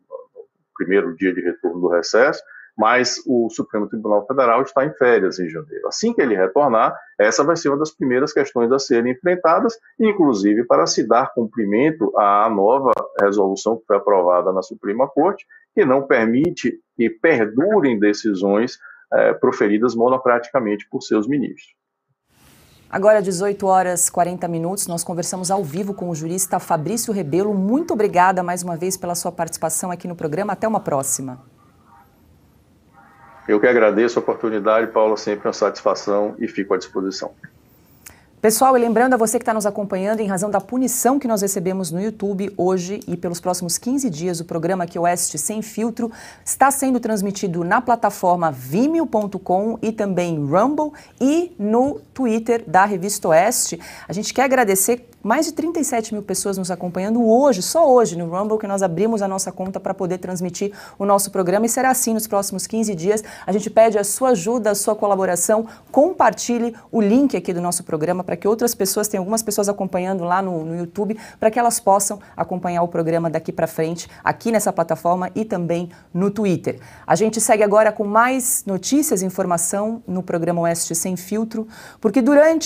S8: primeiro dia de retorno do recesso, mas o Supremo Tribunal Federal está em férias em janeiro. Assim que ele retornar, essa vai ser uma das primeiras questões a serem enfrentadas, inclusive para se dar cumprimento à nova resolução que foi aprovada na Suprema Corte, que não permite que perdurem decisões proferidas monocraticamente por seus ministros.
S1: Agora, 18 horas 40 minutos, nós conversamos ao vivo com o jurista Fabrício Rebelo. Muito obrigada mais uma vez pela sua participação aqui no programa. Até uma próxima.
S8: Eu que agradeço a oportunidade, Paula, sempre uma satisfação e fico à disposição.
S1: Pessoal, e lembrando a você que está nos acompanhando, em razão da punição que nós recebemos no YouTube hoje e pelos próximos 15 dias, o programa aqui Oeste Sem Filtro está sendo transmitido na plataforma vimeo.com e também Rumble e no Twitter da Revista Oeste. A gente quer agradecer mais de 37 mil pessoas nos acompanhando hoje, só hoje no Rumble, que nós abrimos a nossa conta para poder transmitir o nosso programa, e será assim nos próximos 15 dias. A gente pede a sua ajuda, a sua colaboração, compartilhe o link aqui do nosso programa para que outras pessoas, tem algumas pessoas acompanhando lá no YouTube, para que elas possam acompanhar o programa daqui para frente, aqui nessa plataforma e também no Twitter. A gente segue agora com mais notícias e informação no programa Oeste Sem Filtro, porque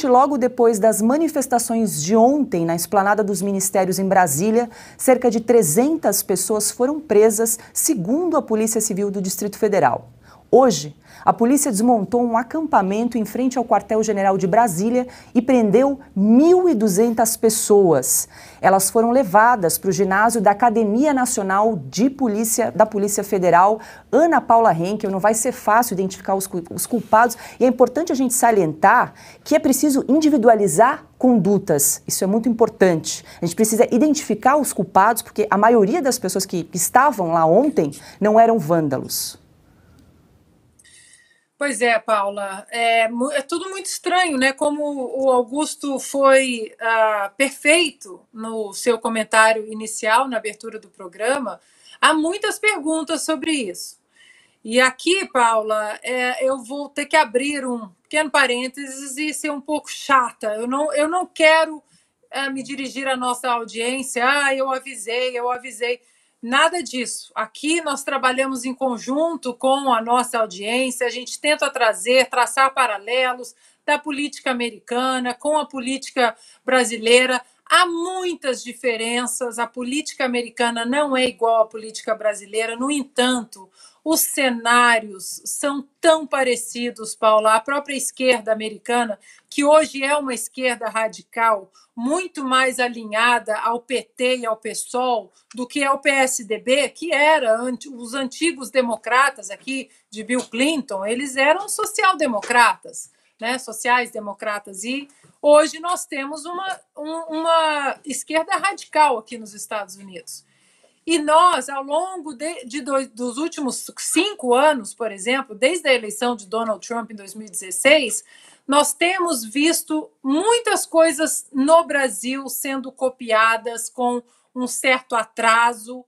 S1: logo depois das manifestações de ontem na Esplanada dos Ministérios em Brasília, cerca de 300 pessoas foram presas, segundo a Polícia Civil do Distrito Federal. Hoje, a polícia desmontou um acampamento em frente ao quartel-general de Brasília e prendeu 1.200 pessoas. Elas foram levadas para o ginásio da Academia Nacional de Polícia da Polícia Federal. Ana Paula Henkel, não vai ser fácil identificar os culpados, e é importante a gente salientar que é preciso individualizar condutas. Isso é muito importante. A gente precisa identificar os culpados, porque a maioria das pessoas que estavam lá ontem não eram vândalos.
S6: Pois é, Paula, é tudo muito estranho, né? Como o Augusto foi perfeito no seu comentário inicial, na abertura do programa, há muitas perguntas sobre isso. E aqui, Paula, eu vou ter que abrir um pequeno parênteses e ser um pouco chata. Eu não quero me dirigir à nossa audiência, eu avisei. Nada disso. Aqui nós trabalhamos em conjunto com a nossa audiência, a gente tenta traçar paralelos da política americana com a política brasileira. Há muitas diferenças, a política americana não é igual à política brasileira, no entanto, os cenários são tão parecidos, Paula. A própria esquerda americana, que hoje é uma esquerda radical, muito mais alinhada ao PT e ao PSOL do que ao PSDB, que era os antigos democratas aqui de Bill Clinton, eles eram social-democratas, né? Sociais-democratas. E hoje nós temos uma esquerda radical aqui nos Estados Unidos. E nós, ao longo dos últimos 5 anos, por exemplo, desde a eleição de Donald Trump em 2016, nós temos visto muitas coisas no Brasil sendo copiadas com um certo atraso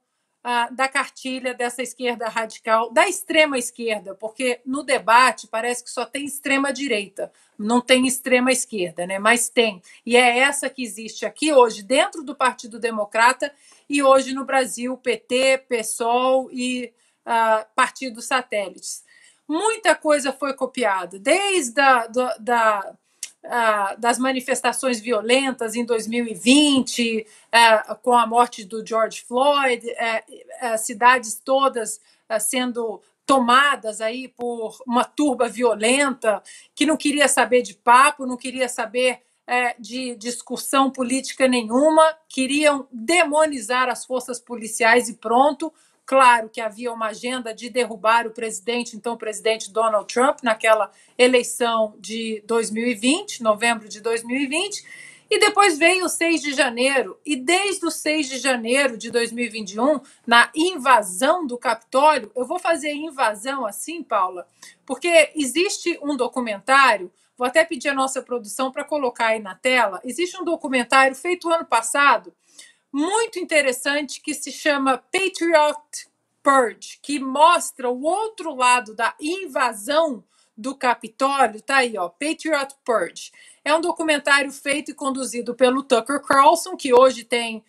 S6: da cartilha dessa esquerda radical, da extrema esquerda, porque no debate parece que só tem extrema direita, não tem extrema esquerda, né? Mas tem. E é essa que existe aqui hoje, dentro do Partido Democrata, e hoje no Brasil, PT, PSOL e partidos satélites. Muita coisa foi copiada, desde das manifestações violentas em 2020, com a morte do George Floyd, cidades todas sendo tomadas aí por uma turba violenta que não queria saber de papo, não queria saber de discussão política nenhuma, queriam demonizar as forças policiais e pronto. Claro que havia uma agenda de derrubar o presidente, então o presidente Donald Trump, naquela eleição de 2020, novembro de 2020, e depois veio o 6 de janeiro, e desde o 6 de janeiro de 2021, na invasão do Capitólio, eu vou fazer invasão assim, Paula, porque existe um documentário, vou até pedir a nossa produção para colocar aí na tela, existe um documentário feito ano passado, muito interessante, que se chama Patriot Purge, que mostra o outro lado da invasão do Capitólio. Tá aí, ó, Patriot Purge. É um documentário feito e conduzido pelo Tucker Carlson, que hoje tem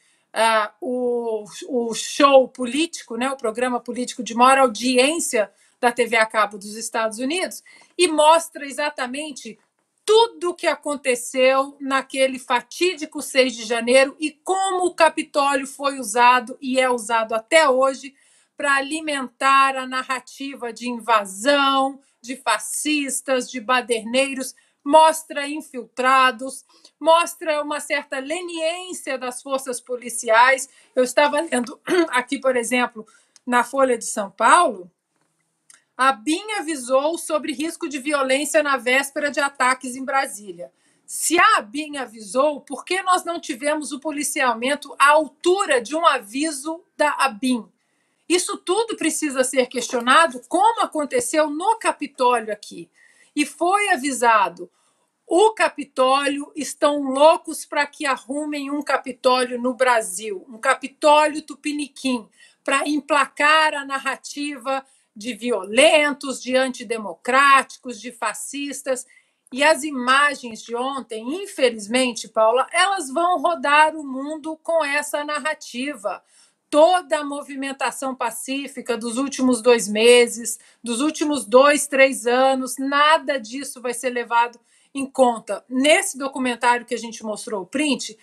S6: o show político, né, o programa político de maior audiência da TV a cabo dos Estados Unidos, e mostra exatamente tudo o que aconteceu naquele fatídico 6 de janeiro e como o Capitólio foi usado e é usado até hoje para alimentar a narrativa de invasão, de fascistas, de baderneiros, mostra infiltrados, mostra uma certa leniência das forças policiais. Eu estava lendo aqui, por exemplo, na Folha de São Paulo, a ABIN avisou sobre risco de violência na véspera de ataques em Brasília. Se a ABIN avisou, por que nós não tivemos o policiamento à altura de um aviso da ABIN? Isso tudo precisa ser questionado, como aconteceu no Capitólio aqui. E foi avisado. O Capitólio estão loucos para que arrumem um Capitólio no Brasil, um Capitólio tupiniquim, para emplacar a narrativa de violentos, de antidemocráticos, de fascistas. E as imagens de ontem, infelizmente, Paula, elas vão rodar o mundo com essa narrativa. Toda a movimentação pacífica dos últimos 2 meses, dos últimos 2, 3 anos, nada disso vai ser levado em conta. Nesse documentário que a gente mostrou, o print,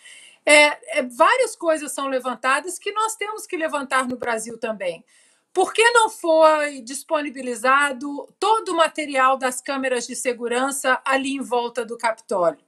S6: várias coisas são levantadas que nós temos que levantar no Brasil também. Por que não foi disponibilizado todo o material das câmeras de segurança ali em volta do Capitólio?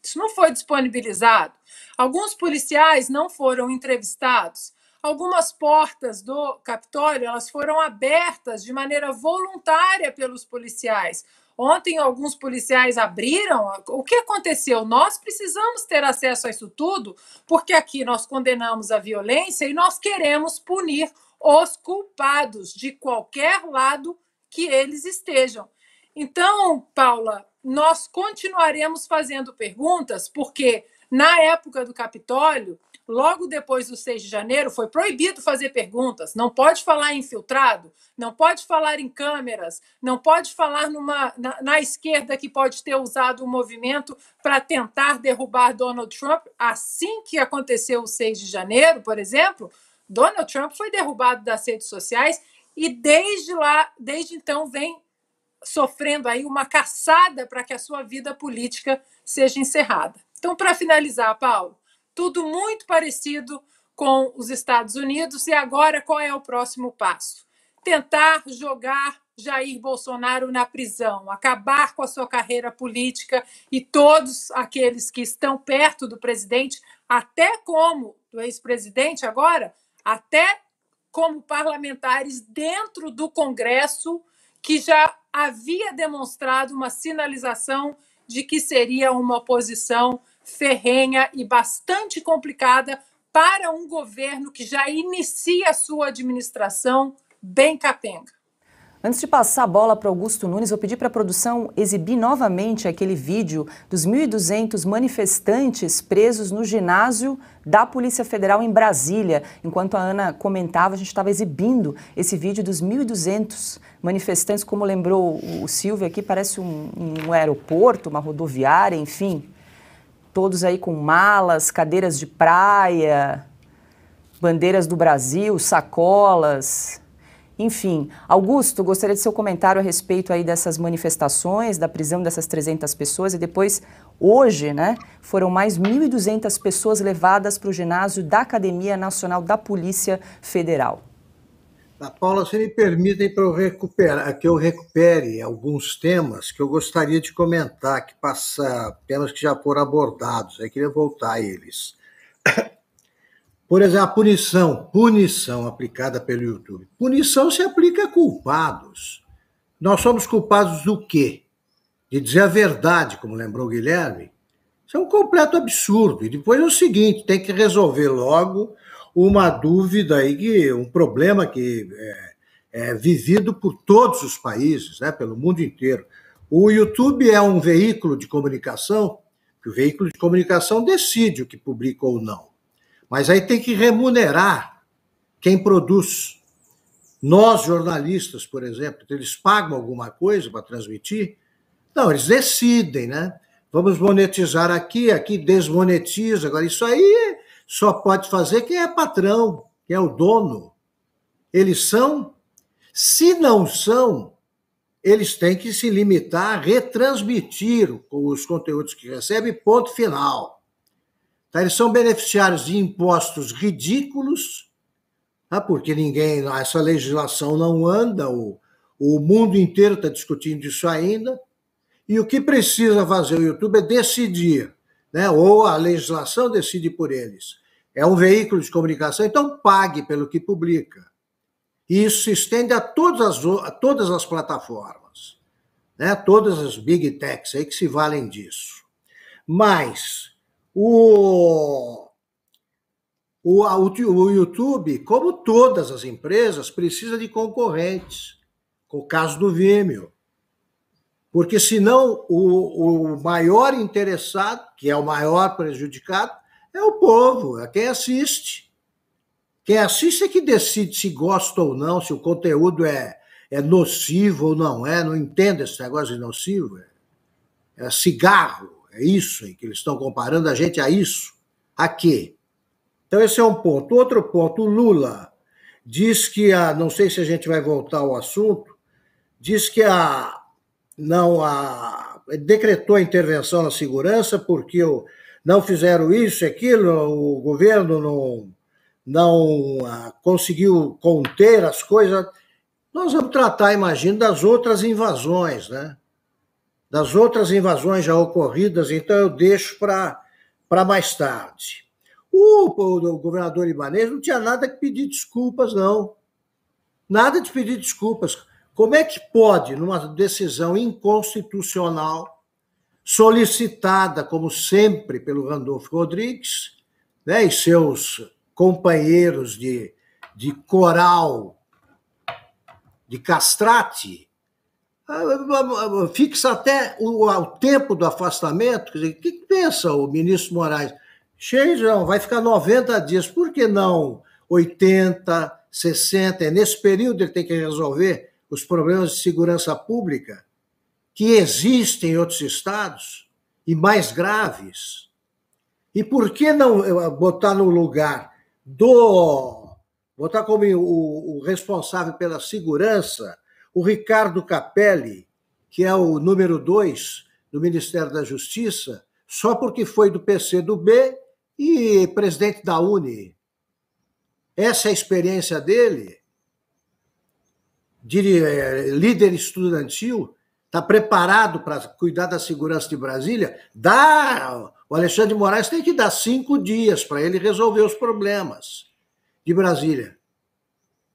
S6: Isso não foi disponibilizado. Alguns policiais não foram entrevistados. Algumas portas do Capitólio elas foram abertas de maneira voluntária pelos policiais. Ontem, alguns policiais abriram. O que aconteceu? Nós precisamos ter acesso a isso tudo, porque aqui nós condenamos a violência e nós queremos punir os culpados de qualquer lado que eles estejam. Então, Paula, nós continuaremos fazendo perguntas, porque na época do Capitólio, logo depois do 6 de janeiro, foi proibido fazer perguntas. Não pode falar em infiltrado, não pode falar em câmeras, não pode falar na esquerda que pode ter usado o movimento para tentar derrubar Donald Trump. Assim que aconteceu o 6 de janeiro, por exemplo, Donald Trump foi derrubado das redes sociais e desde então vem sofrendo aí uma caçada para que a sua vida política seja encerrada. Então, para finalizar, Paulo, tudo muito parecido com os Estados Unidos. E agora, qual é o próximo passo? Tentar jogar Jair Bolsonaro na prisão, acabar com a sua carreira política e todos aqueles que estão perto do presidente, até como do ex-presidente agora, até como parlamentares dentro do Congresso, que já havia demonstrado uma sinalização de que seria uma oposição ferrenha e bastante complicada para um governo que já inicia a sua administração bem capenga.
S1: Antes de passar a bola para Augusto Nunes, eu pedi para a produção exibir novamente aquele vídeo dos 1.200 manifestantes presos no ginásio da Polícia Federal em Brasília. Enquanto a Ana comentava, a gente estava exibindo esse vídeo dos 1.200 manifestantes, como lembrou o Silvio aqui, parece um aeroporto, uma rodoviária, enfim. Todos aí com malas, cadeiras de praia, bandeiras do Brasil, sacolas... Enfim, Augusto, gostaria de seu comentário a respeito aí dessas manifestações, da prisão dessas 300 pessoas e depois, hoje, né, foram mais 1.200 pessoas levadas para o ginásio da Academia Nacional da Polícia Federal.
S2: Paula, se me permitem que eu recupere alguns temas que eu gostaria de comentar, temas que já foram abordados, eu queria voltar a eles. Por exemplo, a punição aplicada pelo YouTube. Punição se aplica a culpados. Nós somos culpados do quê? De dizer a verdade, como lembrou o Guilherme? Isso é um completo absurdo. E depois é o seguinte, tem que resolver logo uma dúvida aí, um problema que é vivido por todos os países, né, pelo mundo inteiro. O YouTube é um veículo de comunicação, que o veículo de comunicação decide o que publica ou não. Mas aí tem que remunerar quem produz. Nós, jornalistas, por exemplo, eles pagam alguma coisa para transmitir? Não, eles decidem, né? Vamos monetizar aqui desmonetiza. Agora, isso aí só pode fazer quem é patrão, quem é o dono. Eles são? Se não são, eles têm que se limitar a retransmitir os conteúdos que recebem, ponto final. Tá? Eles são beneficiários de impostos ridículos, tá? Porque essa legislação não anda, o mundo inteiro está discutindo isso ainda, e o que precisa fazer o YouTube é decidir, né? Ou a legislação decide por eles. É um veículo de comunicação, então pague pelo que publica. E isso se estende a todas as plataformas, né? Todas as big techs aí que se valem disso. Mas o YouTube, como todas as empresas, precisa de concorrentes, com o caso do Vimeo. Porque senão o maior interessado, que é o maior prejudicado, é o povo, é quem assiste. Quem assiste é que decide se gosta ou não, se o conteúdo é nocivo ou não é. Não entendo esse negócio de nocivo. É cigarro, é isso aí que eles estão comparando a gente a isso. A quê? Então esse é um ponto. Outro ponto, o Lula diz que, não sei se a gente vai voltar ao assunto, diz que decretou a intervenção na segurança porque não fizeram isso e aquilo, o governo não conseguiu conter as coisas. Nós vamos tratar, imagino, das outras invasões, né? Das outras invasões já ocorridas, então eu deixo para mais tarde. O governador Ibanez não tinha nada que pedir desculpas, não. Nada de pedir desculpas. Como é que pode, numa decisão inconstitucional, solicitada, como sempre, pelo Randolfo Rodrigues, né, e seus companheiros de coral de castrate, fixa até o tempo do afastamento. Quer dizer, o que pensa o ministro Moraes? Não, vai ficar 90 dias, por que não 80, 60? Nesse período ele tem que resolver os problemas de segurança pública que existem em outros estados e mais graves. E por que não botar no lugar botar como o responsável pela segurança o Ricardo Capelli, que é o número 2 do Ministério da Justiça, só porque foi do PCdoB e presidente da UNE. Essa é a experiência dele, de líder estudantil, está preparado para cuidar da segurança de Brasília. O Alexandre de Moraes tem que dar 5 dias para ele resolver os problemas de Brasília.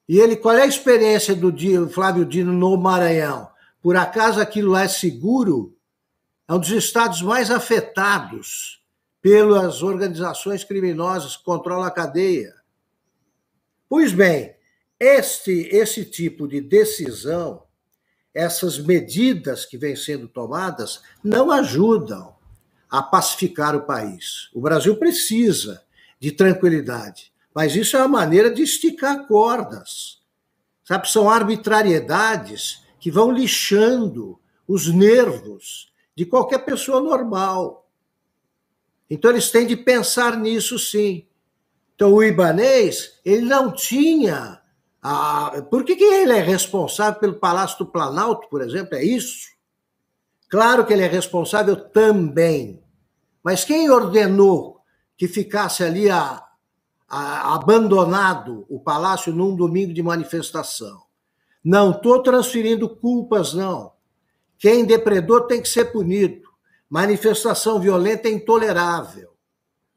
S2: E qual é a experiência do Flávio Dino no Maranhão? Por acaso aquilo lá é seguro? É um dos estados mais afetados pelas organizações criminosas que controlam a cadeia. Pois bem, esse tipo de decisão, essas medidas que vêm sendo tomadas, não ajudam a pacificar o país. O Brasil precisa de tranquilidade, mas isso é uma maneira de esticar cordas. Sabe? São arbitrariedades que vão lixando os nervos de qualquer pessoa normal. Então eles têm de pensar nisso, sim. Então o Ibanez, ele não tinha... Por que ele é responsável pelo Palácio do Planalto, por exemplo? É isso? Claro que ele é responsável também. Mas quem ordenou que ficasse ali abandonado o palácio num domingo de manifestação? Não estou transferindo culpas, não. Quem depredou tem que ser punido. Manifestação violenta é intolerável.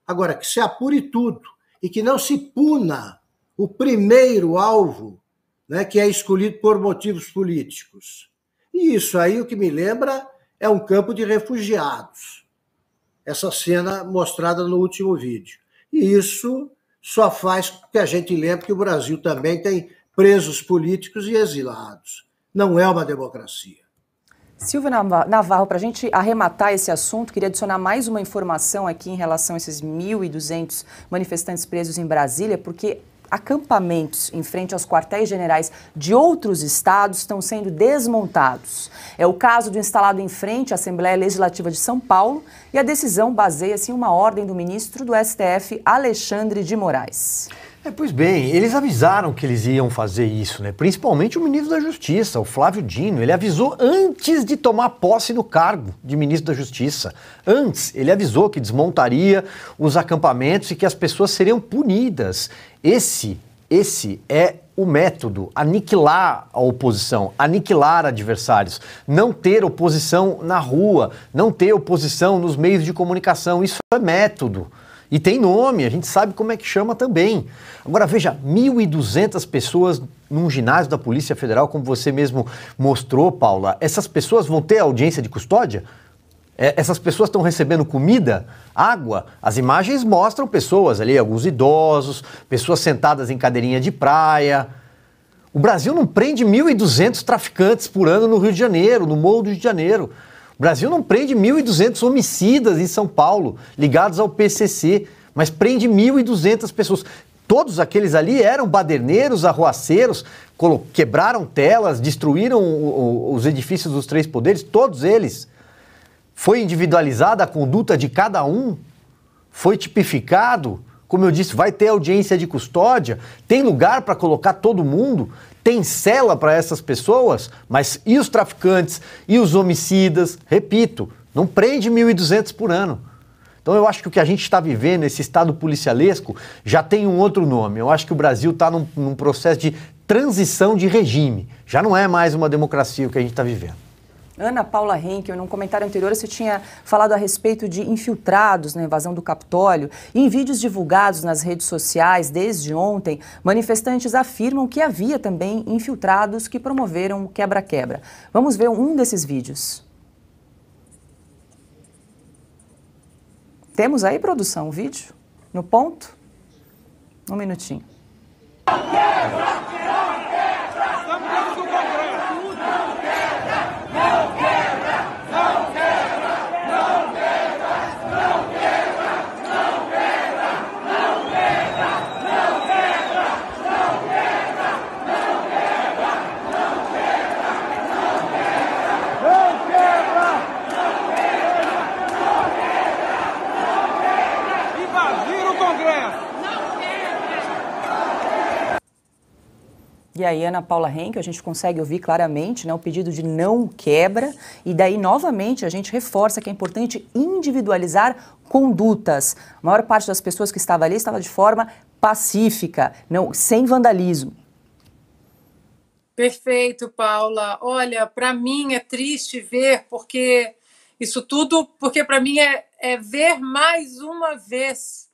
S2: Agora, que se apure tudo e que não se puna o primeiro alvo, né, que é escolhido por motivos políticos. E isso aí, o que me lembra, é um campo de refugiados. Essa cena mostrada no último vídeo. E isso só faz com que a gente lembre que o Brasil também tem presos políticos e exilados. Não é uma democracia.
S1: Silvio Navarro, para a gente arrematar esse assunto, queria adicionar mais uma informação aqui em relação a esses 1.200 manifestantes presos em Brasília, porque acampamentos em frente aos quartéis generais de outros estados estão sendo desmontados. É o caso do instalado em frente à Assembleia Legislativa de São Paulo e a decisão baseia-se em uma ordem do ministro do STF, Alexandre de Moraes.
S3: Pois bem, eles avisaram que eles iam fazer isso, né? Principalmente o ministro da Justiça, o Flávio Dino. Ele avisou antes de tomar posse no cargo de ministro da Justiça. Antes, ele avisou que desmontaria os acampamentos e que as pessoas seriam punidas. Esse é o método: aniquilar a oposição, aniquilar adversários, não ter oposição na rua, não ter oposição nos meios de comunicação. Isso é método. E tem nome, a gente sabe como é que chama também. Agora veja, 1.200 pessoas num ginásio da Polícia Federal, como você mesmo mostrou, Paula. Essas pessoas vão ter audiência de custódia? Essas pessoas estão recebendo comida, água? As imagens mostram pessoas ali, alguns idosos, pessoas sentadas em cadeirinha de praia. O Brasil não prende 1.200 traficantes por ano no Rio de Janeiro, no Morro do Rio de Janeiro. O Brasil não prende 1.200 homicidas em São Paulo, ligados ao PCC, mas prende 1.200 pessoas. Todos aqueles ali eram baderneiros, arruaceiros, quebraram telas, destruíram os edifícios dos três poderes, todos eles. Foi individualizada a conduta de cada um, foi tipificado. Como eu disse, vai ter audiência de custódia, tem lugar para colocar todo mundo, tem cela para essas pessoas, mas e os traficantes, e os homicidas? Repito, não prende 1.200 por ano. Então eu acho que o que a gente está vivendo, esse estado policialesco, já tem um outro nome. Eu acho que o Brasil está num processo de transição de regime. Já não é mais uma democracia o que a gente está vivendo.
S1: Ana Paula Henkel, num comentário anterior, você tinha falado a respeito de infiltrados na invasão do Capitólio. E em vídeos divulgados nas redes sociais desde ontem, manifestantes afirmam que havia também infiltrados que promoveram o quebra-quebra. Vamos ver um desses vídeos. Temos aí, produção, o vídeo? No ponto? Um minutinho. E aí, Ana Paula Henkel, a gente consegue ouvir claramente, né, o pedido de não quebra, e daí, novamente, a gente reforça que é importante individualizar condutas. A maior parte das pessoas que estava ali estava de forma pacífica, não, sem vandalismo.
S6: Perfeito, Paula. Olha, para mim é triste ver, porque isso tudo, porque para mim é ver mais uma vez.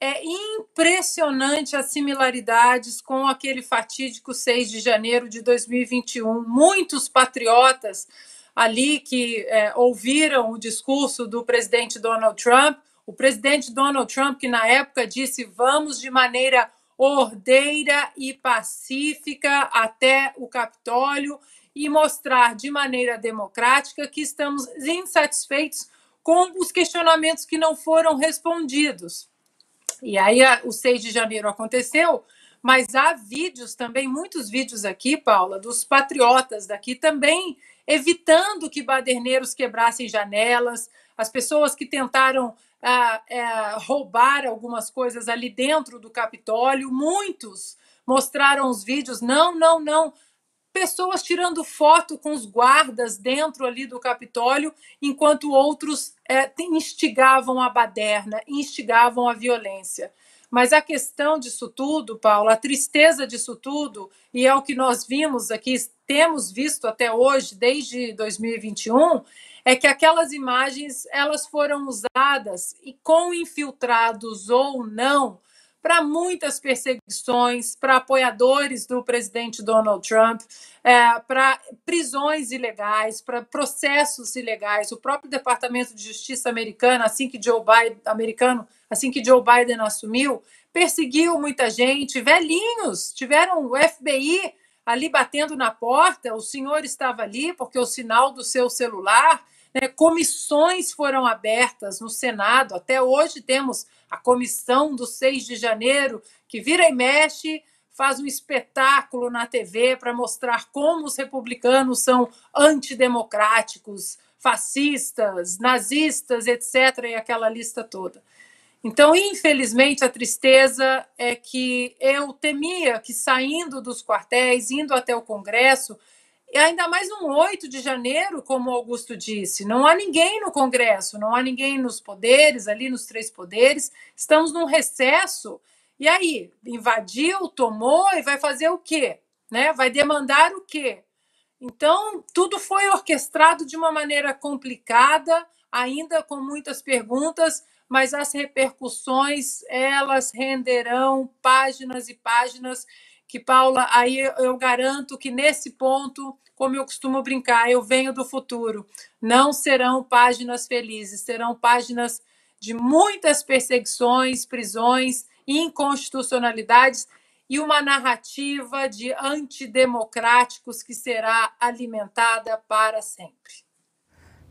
S6: É impressionante as similaridades com aquele fatídico 6 de janeiro de 2021. Muitos patriotas ali que ouviram o discurso do presidente Donald Trump, o presidente Donald Trump que na época disse: vamos de maneira ordeira e pacífica até o Capitólio e mostrar de maneira democrática que estamos insatisfeitos com os questionamentos que não foram respondidos. E aí o 6 de janeiro aconteceu, mas há vídeos também, muitos vídeos aqui, Paula, dos patriotas daqui também evitando que baderneiros quebrassem janelas, as pessoas que tentaram roubar algumas coisas ali dentro do Capitólio, muitos mostraram os vídeos, não, pessoas tirando foto com os guardas dentro ali do Capitólio, enquanto outros instigavam a baderna, instigavam a violência. Mas a questão disso tudo, Paulo, a tristeza disso tudo, e é o que nós vimos aqui, temos visto até hoje, desde 2021, é que aquelas imagens elas foram usadas, e com infiltrados ou não, para muitas perseguições, para apoiadores do presidente Donald Trump, para prisões ilegais, para processos ilegais. O próprio Departamento de Justiça americano, assim que Joe Biden assumiu, perseguiu muita gente, velhinhos, tiveram o FBI ali batendo na porta, o senhor estava ali porque o sinal do seu celular, né, comissões foram abertas no Senado, até hoje temos a comissão do 6 de janeiro, que vira e mexe, faz um espetáculo na TV para mostrar como os republicanos são antidemocráticos, fascistas, nazistas, etc., e aquela lista toda. Então, infelizmente, a tristeza é que eu temia que, saindo dos quartéis, indo até o Congresso, e ainda mais no 8 de janeiro, como o Augusto disse, não há ninguém no Congresso, não há ninguém nos poderes, ali nos 3 poderes, estamos num recesso. E aí, invadiu, tomou e vai fazer o quê? Né? Vai demandar o quê? Então, tudo foi orquestrado de uma maneira complicada, ainda com muitas perguntas, mas as repercussões, elas renderão páginas e páginas que, Paula, aí eu garanto que nesse ponto, como eu costumo brincar, eu venho do futuro, não serão páginas felizes, serão páginas de muitas perseguições, prisões, inconstitucionalidades, e uma narrativa de antidemocráticos que será alimentada para sempre.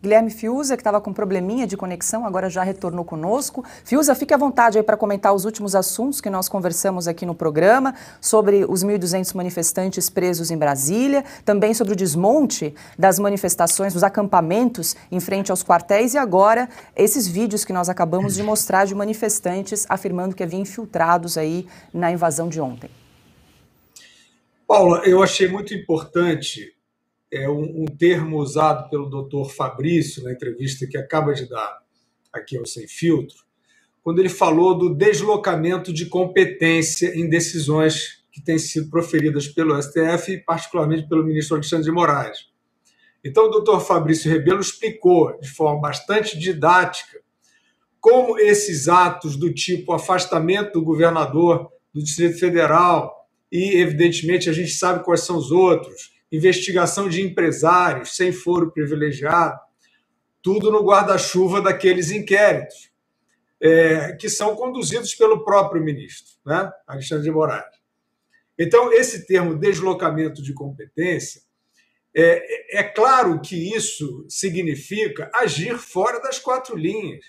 S1: Guilherme Fiuza, que estava com probleminha de conexão, agora já retornou conosco. Fiuza, fique à vontade aí para comentar os últimos assuntos que nós conversamos aqui no programa, sobre os 1.200 manifestantes presos em Brasília, também sobre o desmonte das manifestações, dos acampamentos em frente aos quartéis, e agora esses vídeos que nós acabamos de mostrar de manifestantes afirmando que haviam infiltrados aí na invasão de ontem.
S7: Paula, eu achei muito importante um termo usado pelo doutor Fabrício na entrevista que acaba de dar aqui ao Sem Filtro, quando ele falou do deslocamento de competência em decisões que têm sido proferidas pelo STF e particularmente pelo ministro Alexandre de Moraes. Então, o doutor Fabrício Rebelo explicou de forma bastante didática como esses atos do tipo afastamento do governador do Distrito Federal e, evidentemente, a gente sabe quais são os outros, investigação de empresários sem foro privilegiado, tudo no guarda-chuva daqueles inquéritos, que são conduzidos pelo próprio ministro, né, Alexandre de Moraes. Então, esse termo deslocamento de competência, é claro que isso significa agir fora das 4 linhas.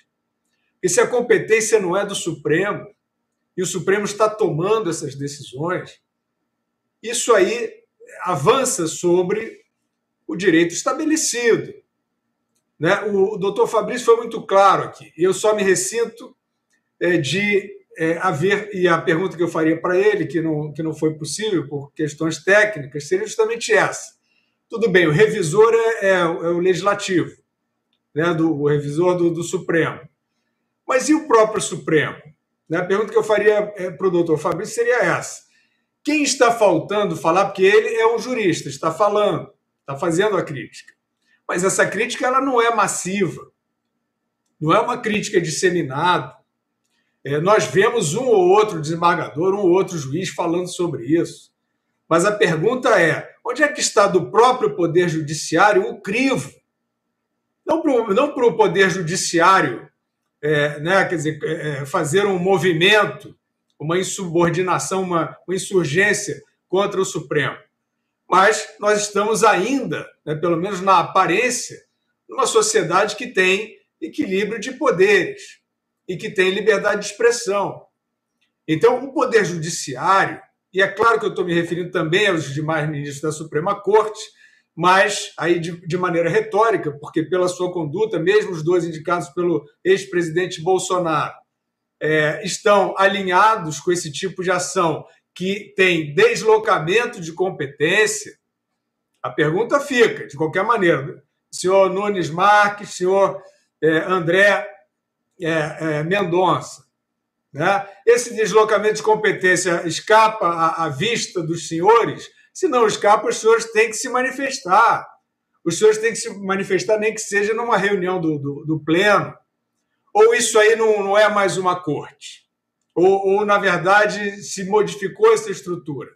S7: E se a competência não é do Supremo, e o Supremo está tomando essas decisões, isso aí avança sobre o direito estabelecido. Né? O doutor Fabrício foi muito claro aqui. Eu só me ressinto de haver, e a pergunta que eu faria para ele, que não foi possível por questões técnicas, seria justamente essa. Tudo bem, o revisor é o legislativo, né? O revisor do Supremo. Mas e o próprio Supremo? Né? A pergunta que eu faria para o doutor Fabrício seria essa. Quem está faltando falar, porque ele é um jurista, está falando, está fazendo a crítica. Mas essa crítica ela não é massiva, não é uma crítica disseminada. Nós vemos um ou outro desembargador, um ou outro juiz falando sobre isso. Mas a pergunta é, onde é que está do próprio Poder Judiciário o crivo? Não para o Poder Judiciário né, quer dizer, fazer um movimento, uma insubordinação, uma insurgência contra o Supremo. Mas nós estamos ainda, né, pelo menos na aparência, numa sociedade que tem equilíbrio de poderes e que tem liberdade de expressão. Então, o Poder Judiciário, e é claro que eu estou me referindo também aos demais ministros da Suprema Corte, mas aí de maneira retórica, porque pela sua conduta, mesmo os 2 indicados pelo ex-presidente Bolsonaro, estão alinhados com esse tipo de ação que tem deslocamento de competência, a pergunta fica, de qualquer maneira, senhor Nunes Marques, senhor André Mendonça, né? Esse deslocamento de competência escapa à vista dos senhores? Se não escapa, os senhores têm que se manifestar. Os senhores têm que se manifestar, nem que seja numa reunião do Pleno. Ou isso aí não é mais uma corte? Ou, na verdade, se modificou essa estrutura?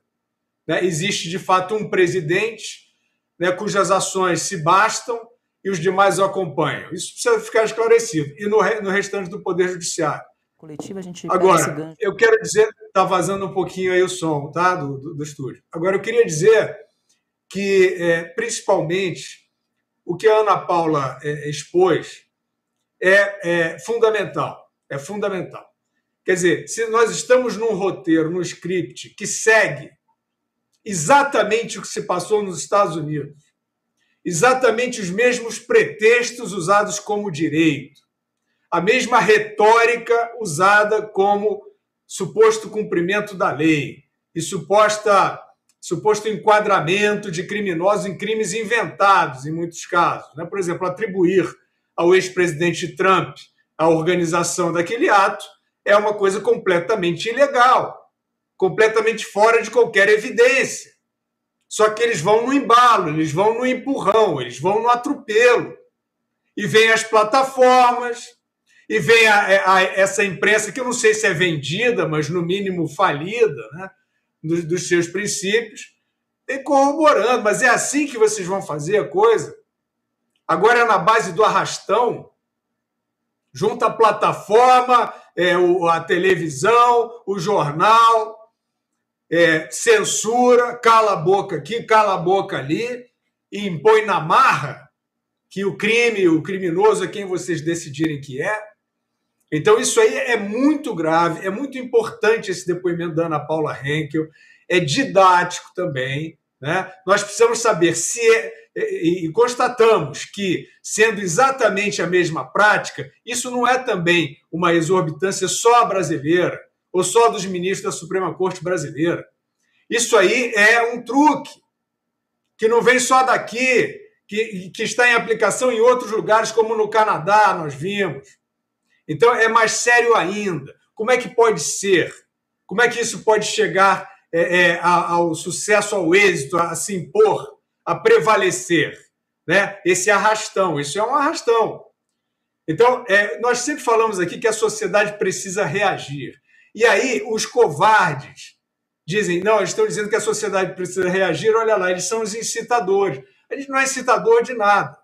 S7: Né? Existe, de fato, um presidente, né, cujas ações se bastam e os demais o acompanham. Isso precisa ficar esclarecido. E no restante do Poder Judiciário.
S1: Coletiva, a gente
S7: agora, eu quero dizer, está vazando um pouquinho aí o som, tá, do estúdio. Agora, eu queria dizer que, principalmente, o que a Ana Paula expôs é fundamental. É fundamental. Quer dizer, se nós estamos num roteiro, num script que segue exatamente o que se passou nos Estados Unidos, exatamente os mesmos pretextos usados como direito, a mesma retórica usada como suposto cumprimento da lei e suposto enquadramento de criminosos em crimes inventados, em muitos casos, né? Por exemplo, atribuir ao ex-presidente Trump a organização daquele ato é uma coisa completamente ilegal, completamente fora de qualquer evidência. Só que eles vão no embalo, eles vão no empurrão, eles vão no atropelo. E vem as plataformas, e vem essa imprensa, que eu não sei se é vendida, mas no mínimo falida, né, dos seus princípios, e corroborando. Mas é assim que vocês vão fazer a coisa? Agora é na base do arrastão, junta a plataforma, a televisão, o jornal, censura, cala a boca aqui, cala a boca ali, e impõe na marra que o criminoso é quem vocês decidirem que é. Então isso aí é muito grave, é muito importante esse depoimento da Ana Paula Henkel, é didático também, né? Nós precisamos saber se e constatamos que, sendo exatamente a mesma prática, isso não é também uma exorbitância só brasileira, ou só dos ministros da Suprema Corte brasileira. Isso aí é um truque, que não vem só daqui, que está em aplicação em outros lugares, como no Canadá, nós vimos. Então, é mais sério ainda. Como é que pode ser? Como é que isso pode chegar ao sucesso, ao êxito, a se impor, a prevalecer? Né? Esse arrastão, isso é um arrastão. Então, nós sempre falamos aqui que a sociedade precisa reagir. E aí, os covardes dizem, não, eles estão dizendo que a sociedade precisa reagir, olha lá, eles são os incitadores. A gente não é incitador de nada.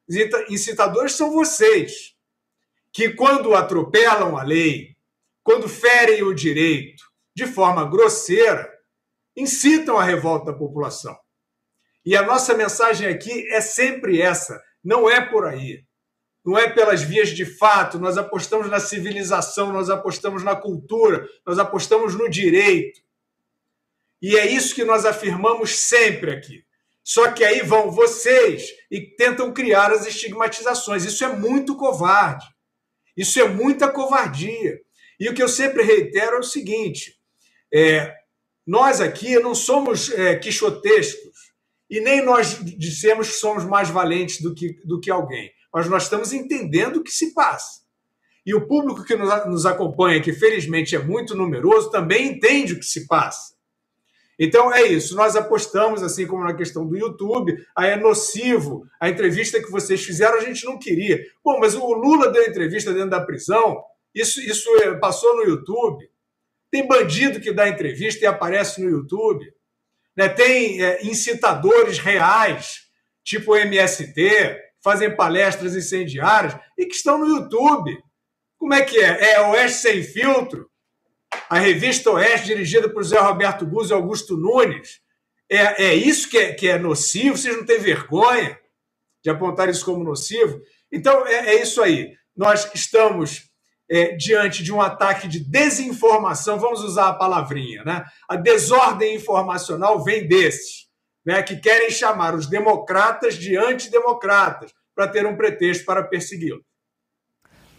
S7: Os incitadores são vocês, que quando atropelam a lei, quando ferem o direito de forma grosseira, incitam a revolta da população. E a nossa mensagem aqui é sempre essa, não é por aí. Não é pelas vias de fato, nós apostamos na civilização, nós apostamos na cultura, nós apostamos no direito. E é isso que nós afirmamos sempre aqui. Só que aí vão vocês e tentam criar as estigmatizações. Isso é muito covarde. Isso é muita covardia. E o que eu sempre reitero é o seguinte, nós aqui não somos quixotescos e nem nós dissemos que somos mais valentes do que alguém, mas nós estamos entendendo o que se passa. E o público que nos acompanha, que felizmente é muito numeroso, também entende o que se passa. Então é isso, nós apostamos, assim como na questão do YouTube, aí é nocivo, a entrevista que vocês fizeram a gente não queria. Bom, mas o Lula deu entrevista dentro da prisão, isso passou no YouTube. Tem bandido que dá entrevista e aparece no YouTube. Né? Tem incitadores reais, tipo o MST, fazem palestras incendiárias e que estão no YouTube. Como é que é? É Oeste Sem Filtro? A revista Oeste, dirigida por Zé Roberto Guzzo e Augusto Nunes, é isso que é nocivo? Vocês não têm vergonha de apontar isso como nocivo? Então, é isso aí. Nós estamos diante de um ataque de desinformação, vamos usar a palavrinha, né? A desordem informacional vem desses, né, que querem chamar os democratas de antidemocratas para ter um pretexto para persegui-los.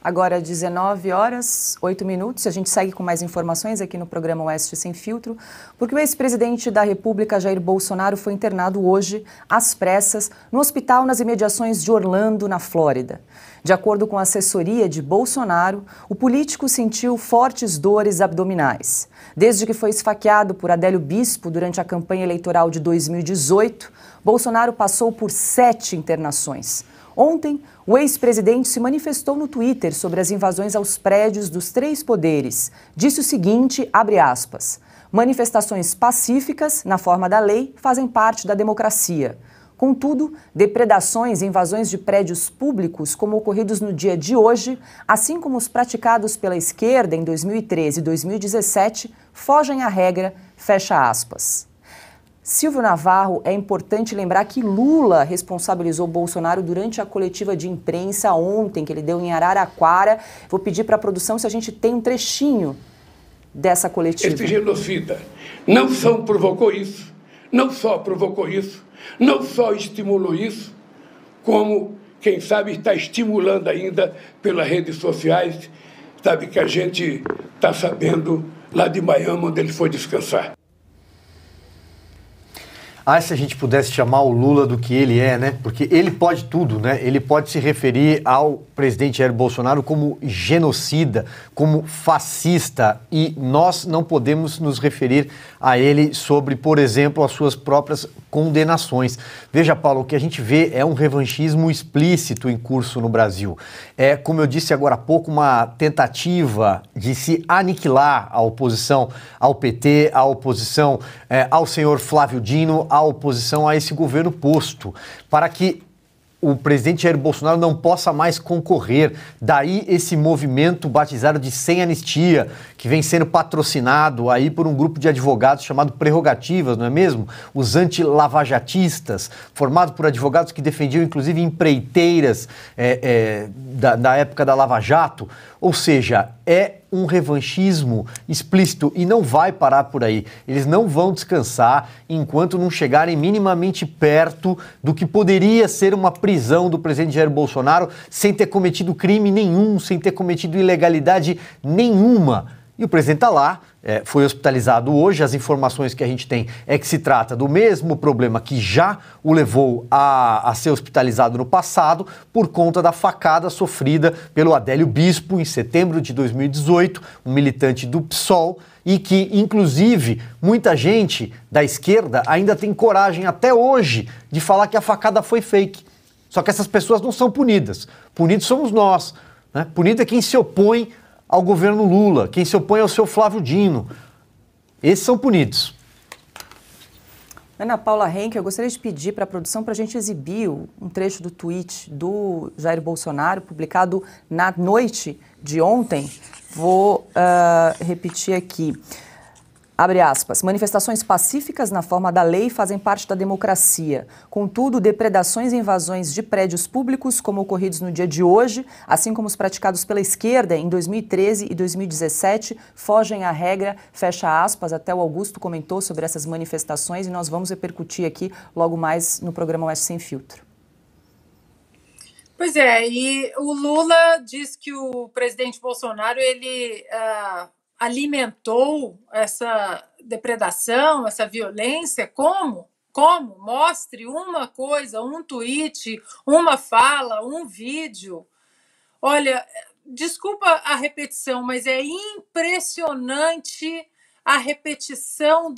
S1: Agora, 19h08, a gente segue com mais informações aqui no programa Oeste Sem Filtro, porque o ex-presidente da República, Jair Bolsonaro, foi internado hoje, às pressas, no hospital nas imediações de Orlando, na Flórida. De acordo com a assessoria de Bolsonaro, o político sentiu fortes dores abdominais. Desde que foi esfaqueado por Adélio Bispo durante a campanha eleitoral de 2018, Bolsonaro passou por 7 internações. Ontem, o ex-presidente se manifestou no Twitter sobre as invasões aos prédios dos 3 poderes. Disse o seguinte, abre aspas, manifestações pacíficas, na forma da lei, fazem parte da democracia. Contudo, depredações e invasões de prédios públicos, como ocorridos no dia de hoje, assim como os praticados pela esquerda em 2013 e 2017, fogem à regra, fecha aspas. Silvio Navarro, é importante lembrar que Lula responsabilizou Bolsonaro durante a coletiva de imprensa ontem, que ele deu em Araraquara. Vou pedir para a produção se a gente tem um trechinho dessa coletiva.
S5: Esse genocida não só provocou isso, não só estimulou isso, como quem sabe está estimulando ainda pelas redes sociais, sabe, que a gente está sabendo lá de Miami, onde ele foi descansar.
S3: Se a gente pudesse chamar o Lula do que ele é, né? Porque ele pode tudo, né? Ele pode se referir ao presidente Jair Bolsonaro como genocida, como fascista, e nós não podemos nos referir a ele sobre, por exemplo, as suas próprias condenações. Veja, Paulo, o que a gente vê é um revanchismo explícito em curso no Brasil. É, como eu disse agora há pouco, uma tentativa de se aniquilar a oposição ao PT, a oposição ao senhor Flávio Dino, a oposição a esse governo posto, para que o presidente Jair Bolsonaro não possa mais concorrer. Daí esse movimento batizado de Sem Anistia, que vem sendo patrocinado aí por um grupo de advogados chamado Prerrogativas, não é mesmo? Os anti-lavajatistas, formado por advogados que defendiam inclusive empreiteiras da época da Lava Jato. Ou seja, é um revanchismo explícito e não vai parar por aí. Eles não vão descansar enquanto não chegarem minimamente perto do que poderia ser uma prisão do presidente Jair Bolsonaro sem ter cometido crime nenhum, sem ter cometido ilegalidade nenhuma. E o presidente está lá, foi hospitalizado hoje. As informações que a gente tem é que se trata do mesmo problema que já o levou a ser hospitalizado no passado por conta da facada sofrida pelo Adélio Bispo em setembro de 2018, um militante do PSOL, e que, inclusive, muita gente da esquerda ainda tem coragem até hoje de falar que a facada foi fake. Só que essas pessoas não são punidas. Punidos somos nós, né? Punido é quem se opõe ao governo Lula, quem se opõe ao seu Flávio Dino. Esses são punidos.
S1: Ana Paula Henke, eu gostaria de pedir para a produção para a gente exibir um trecho do tweet do Jair Bolsonaro, publicado na noite de ontem. Vou repetir aqui. Abre aspas, manifestações pacíficas na forma da lei fazem parte da democracia. Contudo, depredações e invasões de prédios públicos, como ocorridos no dia de hoje, assim como os praticados pela esquerda em 2013 e 2017, fogem à regra, fecha aspas. Até o Augusto comentou sobre essas manifestações e nós vamos repercutir aqui logo mais no programa Oeste Sem Filtro.
S6: Pois é, e o Lula diz que o presidente Bolsonaro, ele alimentou essa depredação, essa violência. Como? Mostre uma coisa, um tweet, uma fala, um vídeo. Olha, desculpa a repetição, mas é impressionante a repetição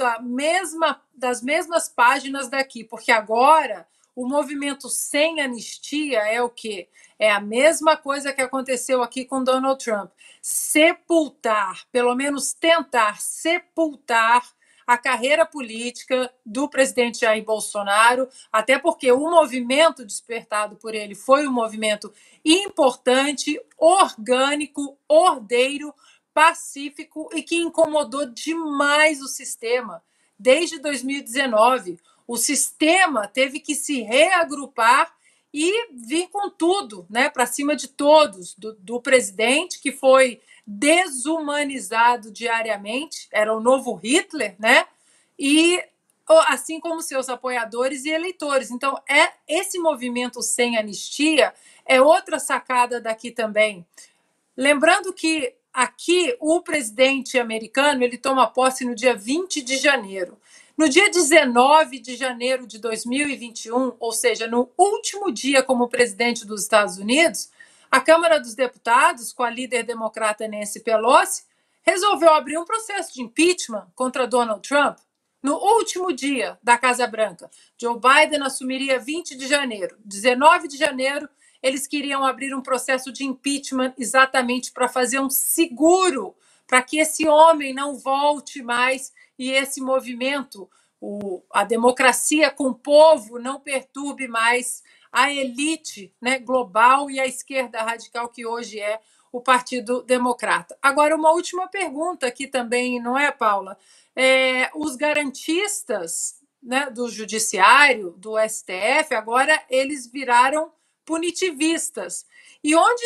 S6: das mesmas páginas daqui, porque agora o movimento Sem Anistia é o quê? É a mesma coisa que aconteceu aqui com Donald Trump. Sepultar, pelo menos tentar sepultar a carreira política do presidente Jair Bolsonaro, até porque o movimento despertado por ele foi um movimento importante, orgânico, ordeiro, pacífico e que incomodou demais o sistema. Desde 2019, o sistema teve que se reagrupar e vir com tudo, né, para cima de todos, do presidente, que foi desumanizado diariamente, era o novo Hitler, né, e assim como seus apoiadores e eleitores. Então, esse movimento Sem Anistia é outra sacada daqui também. Lembrando que aqui o presidente americano, ele toma posse no dia 20 de janeiro. No dia 19 de janeiro de 2021, ou seja, no último dia como presidente dos Estados Unidos, a Câmara dos Deputados, com a líder democrata Nancy Pelosi, resolveu abrir um processo de impeachment contra Donald Trump. No último dia da Casa Branca, Joe Biden assumiria 20 de janeiro. 19 de janeiro, eles queriam abrir um processo de impeachment exatamente para fazer um seguro, para que esse homem não volte mais e esse movimento, a democracia com o povo, não perturbe mais a elite, né, global e a esquerda radical que hoje é o Partido Democrata. Agora, uma última pergunta aqui também, não é, Paula? Os garantistas, né, do judiciário, do STF, agora eles viraram punitivistas. E onde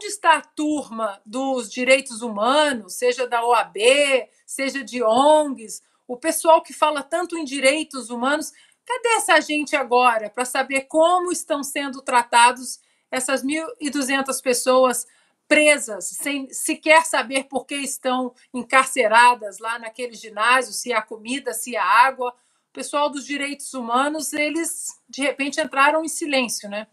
S6: está a turma dos direitos humanos, seja da OAB, seja de ONGs, o pessoal que fala tanto em direitos humanos, Cadê essa gente agora para saber como estão sendo tratados essas 1.200 pessoas presas, sem sequer saber por que estão encarceradas lá naquele ginásio, se há comida, se há água? O pessoal dos direitos humanos, eles de repente entraram em silêncio, né?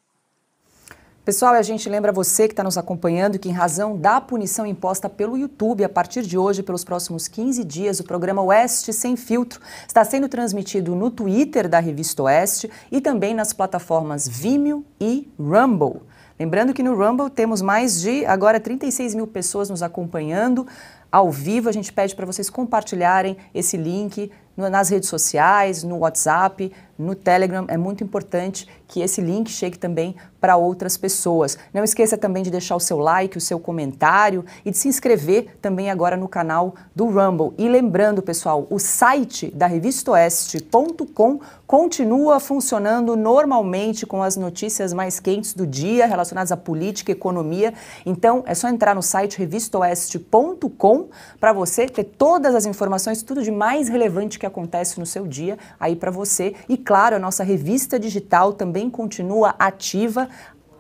S1: Pessoal, a gente lembra você que está nos acompanhando que, em razão da punição imposta pelo YouTube, a partir de hoje, pelos próximos 15 dias, o programa Oeste Sem Filtro está sendo transmitido no Twitter da Revista Oeste e também nas plataformas Vimeo e Rumble. Lembrando que no Rumble temos mais de, agora, 36 mil pessoas nos acompanhando ao vivo. A gente pede para vocês compartilharem esse link nas redes sociais, no WhatsApp, no Telegram. É muito importante que esse link chegue também para outras pessoas. Não esqueça também de deixar o seu like, o seu comentário e de se inscrever também agora no canal do Rumble. E lembrando, pessoal, o site da revistaoeste.com continua funcionando normalmente com as notícias mais quentes do dia relacionadas à política e economia. Então, é só entrar no site revistaoeste.com para você ter todas as informações, tudo de mais relevante que acontece no seu dia aí para você. E claro, a nossa revista digital também continua ativa.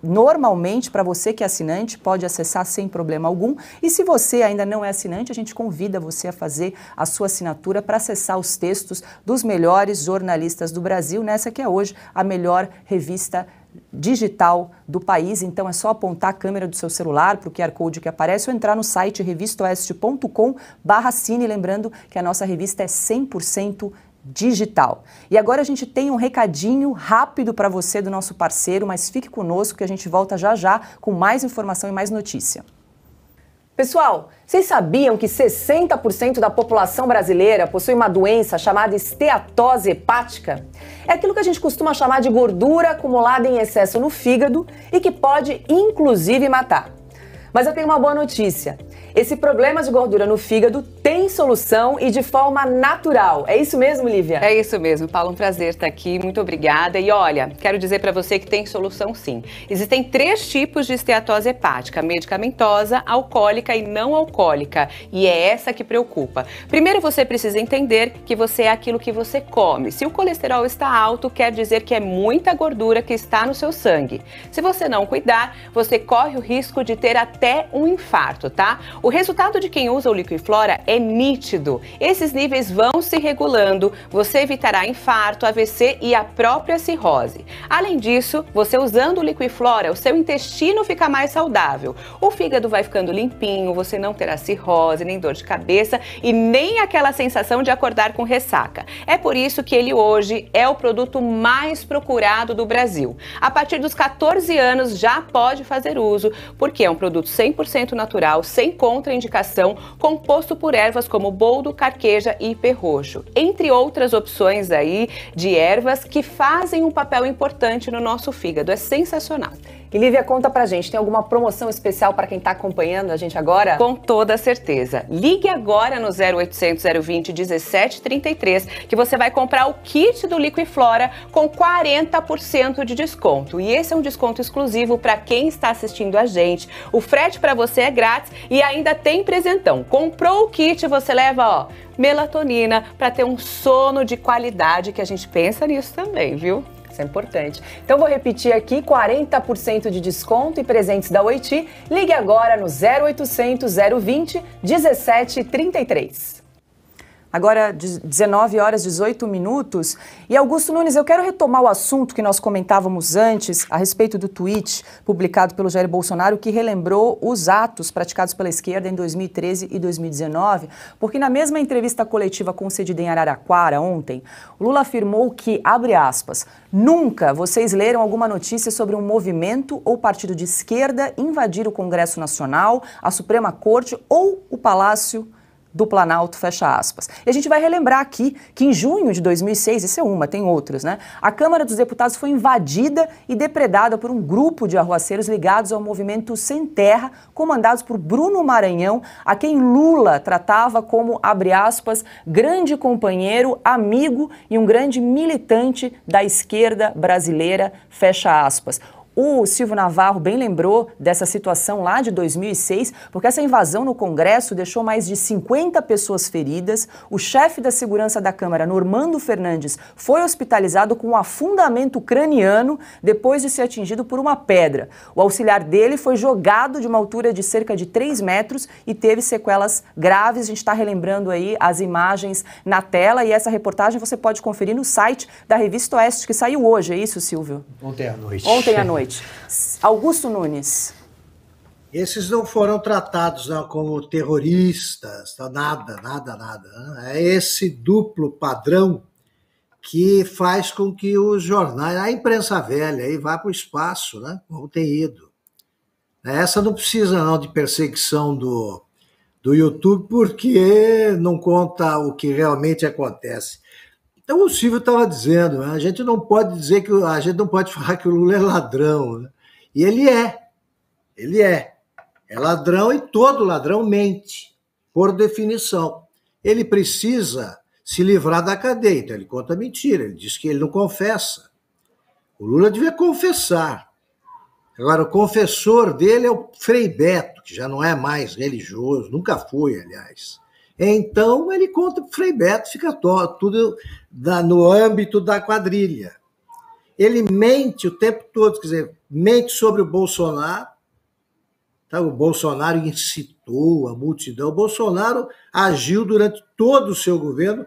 S1: Normalmente, para você que é assinante, pode acessar sem problema algum. E se você ainda não é assinante, a gente convida você a fazer a sua assinatura para acessar os textos dos melhores jornalistas do Brasil, nessa que é hoje a melhor revista digital do país. Então é só apontar a câmera do seu celular para o QR Code que aparece ou entrar no site revistaoeste.com/cine, lembrando que a nossa revista é 100% digital. E agora a gente tem um recadinho rápido para você do nosso parceiro, mas fique conosco que a gente volta já já com mais informação e mais notícia. Pessoal, vocês sabiam que 60% da população brasileira possui uma doença chamada esteatose hepática? É aquilo que a gente costuma chamar de gordura acumulada em excesso no fígado e que pode, inclusive, matar. Mas eu tenho uma boa notícia. Esse problema de gordura no fígado tem solução e de forma natural. É isso mesmo, Lívia?
S9: É isso mesmo, Paulo. Um prazer estar aqui. Muito obrigada. E olha, quero dizer para você que tem solução sim. Existem 3 tipos de esteatose hepática: medicamentosa, alcoólica e não alcoólica. E é essa que preocupa. Primeiro, você precisa entender que você é aquilo que você come. Se o colesterol está alto, quer dizer que é muita gordura que está no seu sangue. Se você não cuidar, você corre o risco de ter até um infarto, tá? O resultado de quem usa o Liquiflora é nítido. Esses níveis vão se regulando, você evitará infarto, AVC e a própria cirrose. Além disso, você usando o Liquiflora, o seu intestino fica mais saudável. O fígado vai ficando limpinho, você não terá cirrose, nem dor de cabeça e nem aquela sensação de acordar com ressaca. É por isso que ele hoje é o produto mais procurado do Brasil. A partir dos 14 anos já pode fazer uso, porque é um produto 100% natural, sem contraindicação, composto por ervas como boldo, carqueja e perroxo, entre outras opções aí de ervas que fazem um papel importante no nosso fígado. É sensacional.
S1: E Lívia, conta pra gente, tem alguma promoção especial para quem tá acompanhando a gente agora?
S9: Com toda certeza. Ligue agora no 0800 020 1733 que você vai comprar o kit do Liquiflora com 40% de desconto. E esse é um desconto exclusivo para quem está assistindo a gente. O frete para você é grátis e ainda tem presentão. Comprou o kit, você leva, ó, melatonina para ter um sono de qualidade, que a gente pensa nisso também, viu?
S1: Isso é importante. Então vou repetir aqui, 40% de desconto e presentes da Oiti. Ligue agora no 0800 020 1733. Agora, 19 horas 18 minutos. E Augusto Nunes, eu quero retomar o assunto que nós comentávamos antes a respeito do tweet publicado pelo Jair Bolsonaro, que relembrou os atos praticados pela esquerda em 2013 e 2019, porque na mesma entrevista coletiva concedida em Araraquara ontem, o Lula afirmou que, abre aspas, nunca vocês leram alguma notícia sobre um movimento ou partido de esquerda invadir o Congresso Nacional, a Suprema Corte ou o Palácio do Planalto, fecha aspas. E a gente vai relembrar aqui que em junho de 2006, isso é uma, tem outras, né? A Câmara dos Deputados foi invadida e depredada por um grupo de arruaceiros ligados ao movimento Sem Terra, comandados por Bruno Maranhão, a quem Lula tratava como, abre aspas, grande companheiro, amigo e um grande militante da esquerda brasileira, fecha aspas. O Silvio Navarro bem lembrou dessa situação lá de 2006, porque essa invasão no Congresso deixou mais de 50 pessoas feridas. O chefe da segurança da Câmara, Normando Fernandes, foi hospitalizado com um afundamento craniano depois de ser atingido por uma pedra. O auxiliar dele foi jogado de uma altura de cerca de 3 metros e teve sequelas graves. A gente está relembrando aí as imagens na tela, e essa reportagem você pode conferir no site da Revista Oeste, que saiu hoje, é isso, Silvio?
S3: Ontem à noite.
S1: Ontem à noite. Augusto Nunes.
S2: Esses não foram tratados não, como terroristas, nada. É esse duplo padrão que faz com que os jornais, a imprensa velha, aí vá para o espaço, né, como tem ido. Essa não precisa não de perseguição do YouTube, porque não conta o que realmente acontece. Então o Silvio estava dizendo, né, a gente não pode dizer que a gente não pode falar que o Lula é ladrão, né? E ele é ladrão, e todo ladrão mente, por definição. Ele precisa se livrar da cadeia, então ele conta mentira, ele diz que ele não confessa. O Lula devia confessar. Agora, o confessor dele é o Frei Beto, que já não é mais religioso, nunca foi, aliás. Então, ele conta para o Frei Beto, fica tudo no âmbito da quadrilha. Ele mente o tempo todo, quer dizer, mente sobre o Bolsonaro. Tá? O Bolsonaro incitou a multidão. O Bolsonaro agiu durante todo o seu governo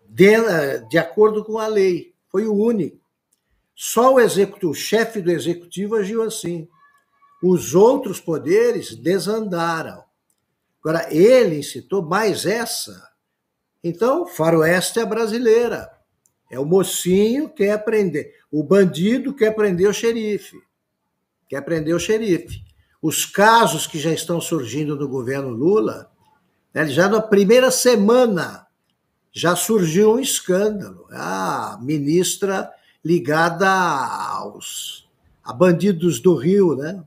S2: de acordo com a lei. Foi o único. Só o chefe do executivo agiu assim. Os outros poderes desandaram. Agora, ele incitou mais essa. Então, faroeste é brasileira. É o mocinho que quer prender. O bandido quer prender o xerife. Os casos que já estão surgindo no governo Lula, né, já na primeira semana já surgiu um escândalo. A ministra ligada a bandidos do Rio, né?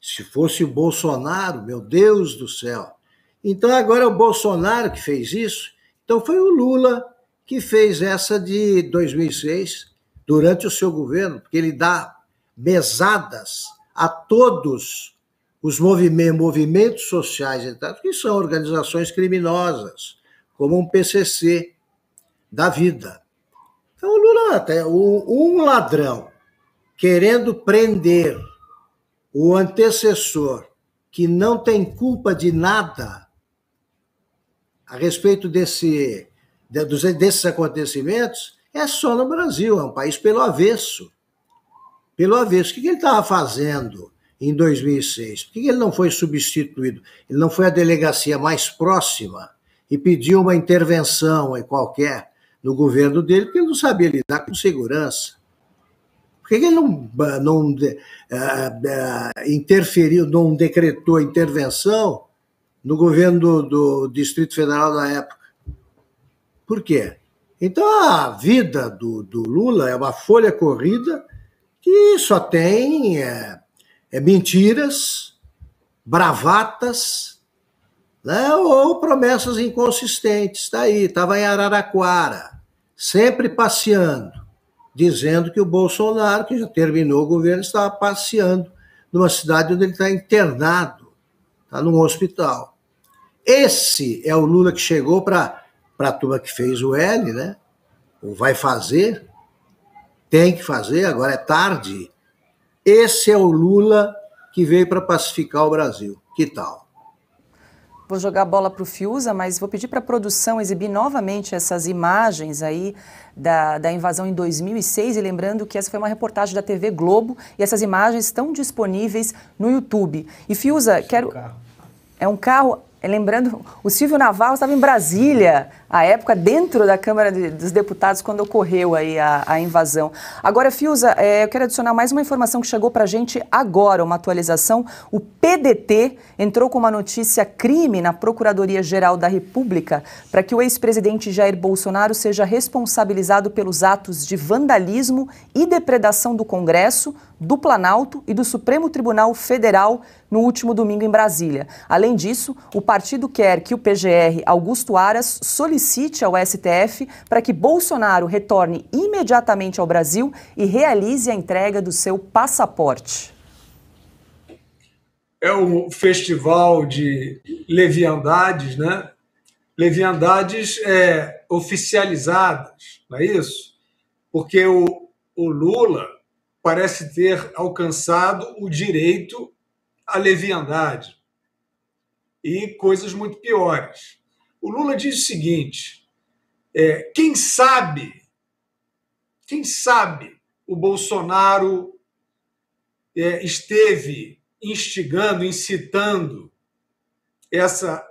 S2: Se fosse o Bolsonaro, meu Deus do céu. Então agora é o Bolsonaro que fez isso. Então foi o Lula que fez essa de 2006, durante o seu governo, porque ele dá mesadas a todos os movimentos sociais, que são organizações criminosas, como um PCC da vida. Então o Lula, um ladrão querendo prender o antecessor, que não tem culpa de nada a respeito desses acontecimentos, é só no Brasil, é um país pelo avesso. O que ele estava fazendo em 2006? Por que ele não foi substituído? Ele não foi à delegacia mais próxima e pediu uma intervenção qualquer no governo dele, porque ele não sabia lidar com segurança. Por que ele não interferiu, não decretou intervenção no governo do Distrito Federal da época? Por quê? Então a vida do Lula é uma folha corrida que só tem mentiras, bravatas, né, ou promessas inconsistentes. Está aí, estava em Araraquara, sempre passeando, dizendo que o Bolsonaro, que já terminou o governo, estava passeando numa cidade onde ele está internado, está num hospital. Esse é o Lula que chegou para a turma que fez o L, né? Ou vai fazer, tem que fazer, agora é tarde. Esse é o Lula que veio para pacificar o Brasil. Que tal?
S1: Vou jogar a bola para o Fiuza, mas vou pedir para a produção exibir novamente essas imagens aí da invasão em 2006, e lembrando que essa foi uma reportagem da TV Globo e essas imagens estão disponíveis no YouTube. E Fiuza, é um carro... Lembrando, o Silvio Navarro estava em Brasília, à época, dentro da Câmara dos Deputados, quando ocorreu aí a invasão. Agora, Fiuza, eu quero adicionar mais uma informação que chegou para a gente agora, uma atualização. O PDT entrou com uma notícia crime na Procuradoria-Geral da República para que o ex-presidente Jair Bolsonaro seja responsabilizado pelos atos de vandalismo e depredação do Congresso do Planalto e do Supremo Tribunal Federal no último domingo em Brasília. Além disso, o partido quer que o PGR Augusto Aras solicite ao STF para que Bolsonaro retorne imediatamente ao Brasil e realize a entrega do seu passaporte.
S7: É um festival de leviandades, né? Leviandades oficializadas, não é isso? Porque o Lula parece ter alcançado o direito à leviandade e coisas muito piores. O Lula diz o seguinte, quem sabe o Bolsonaro esteve instigando, incitando essa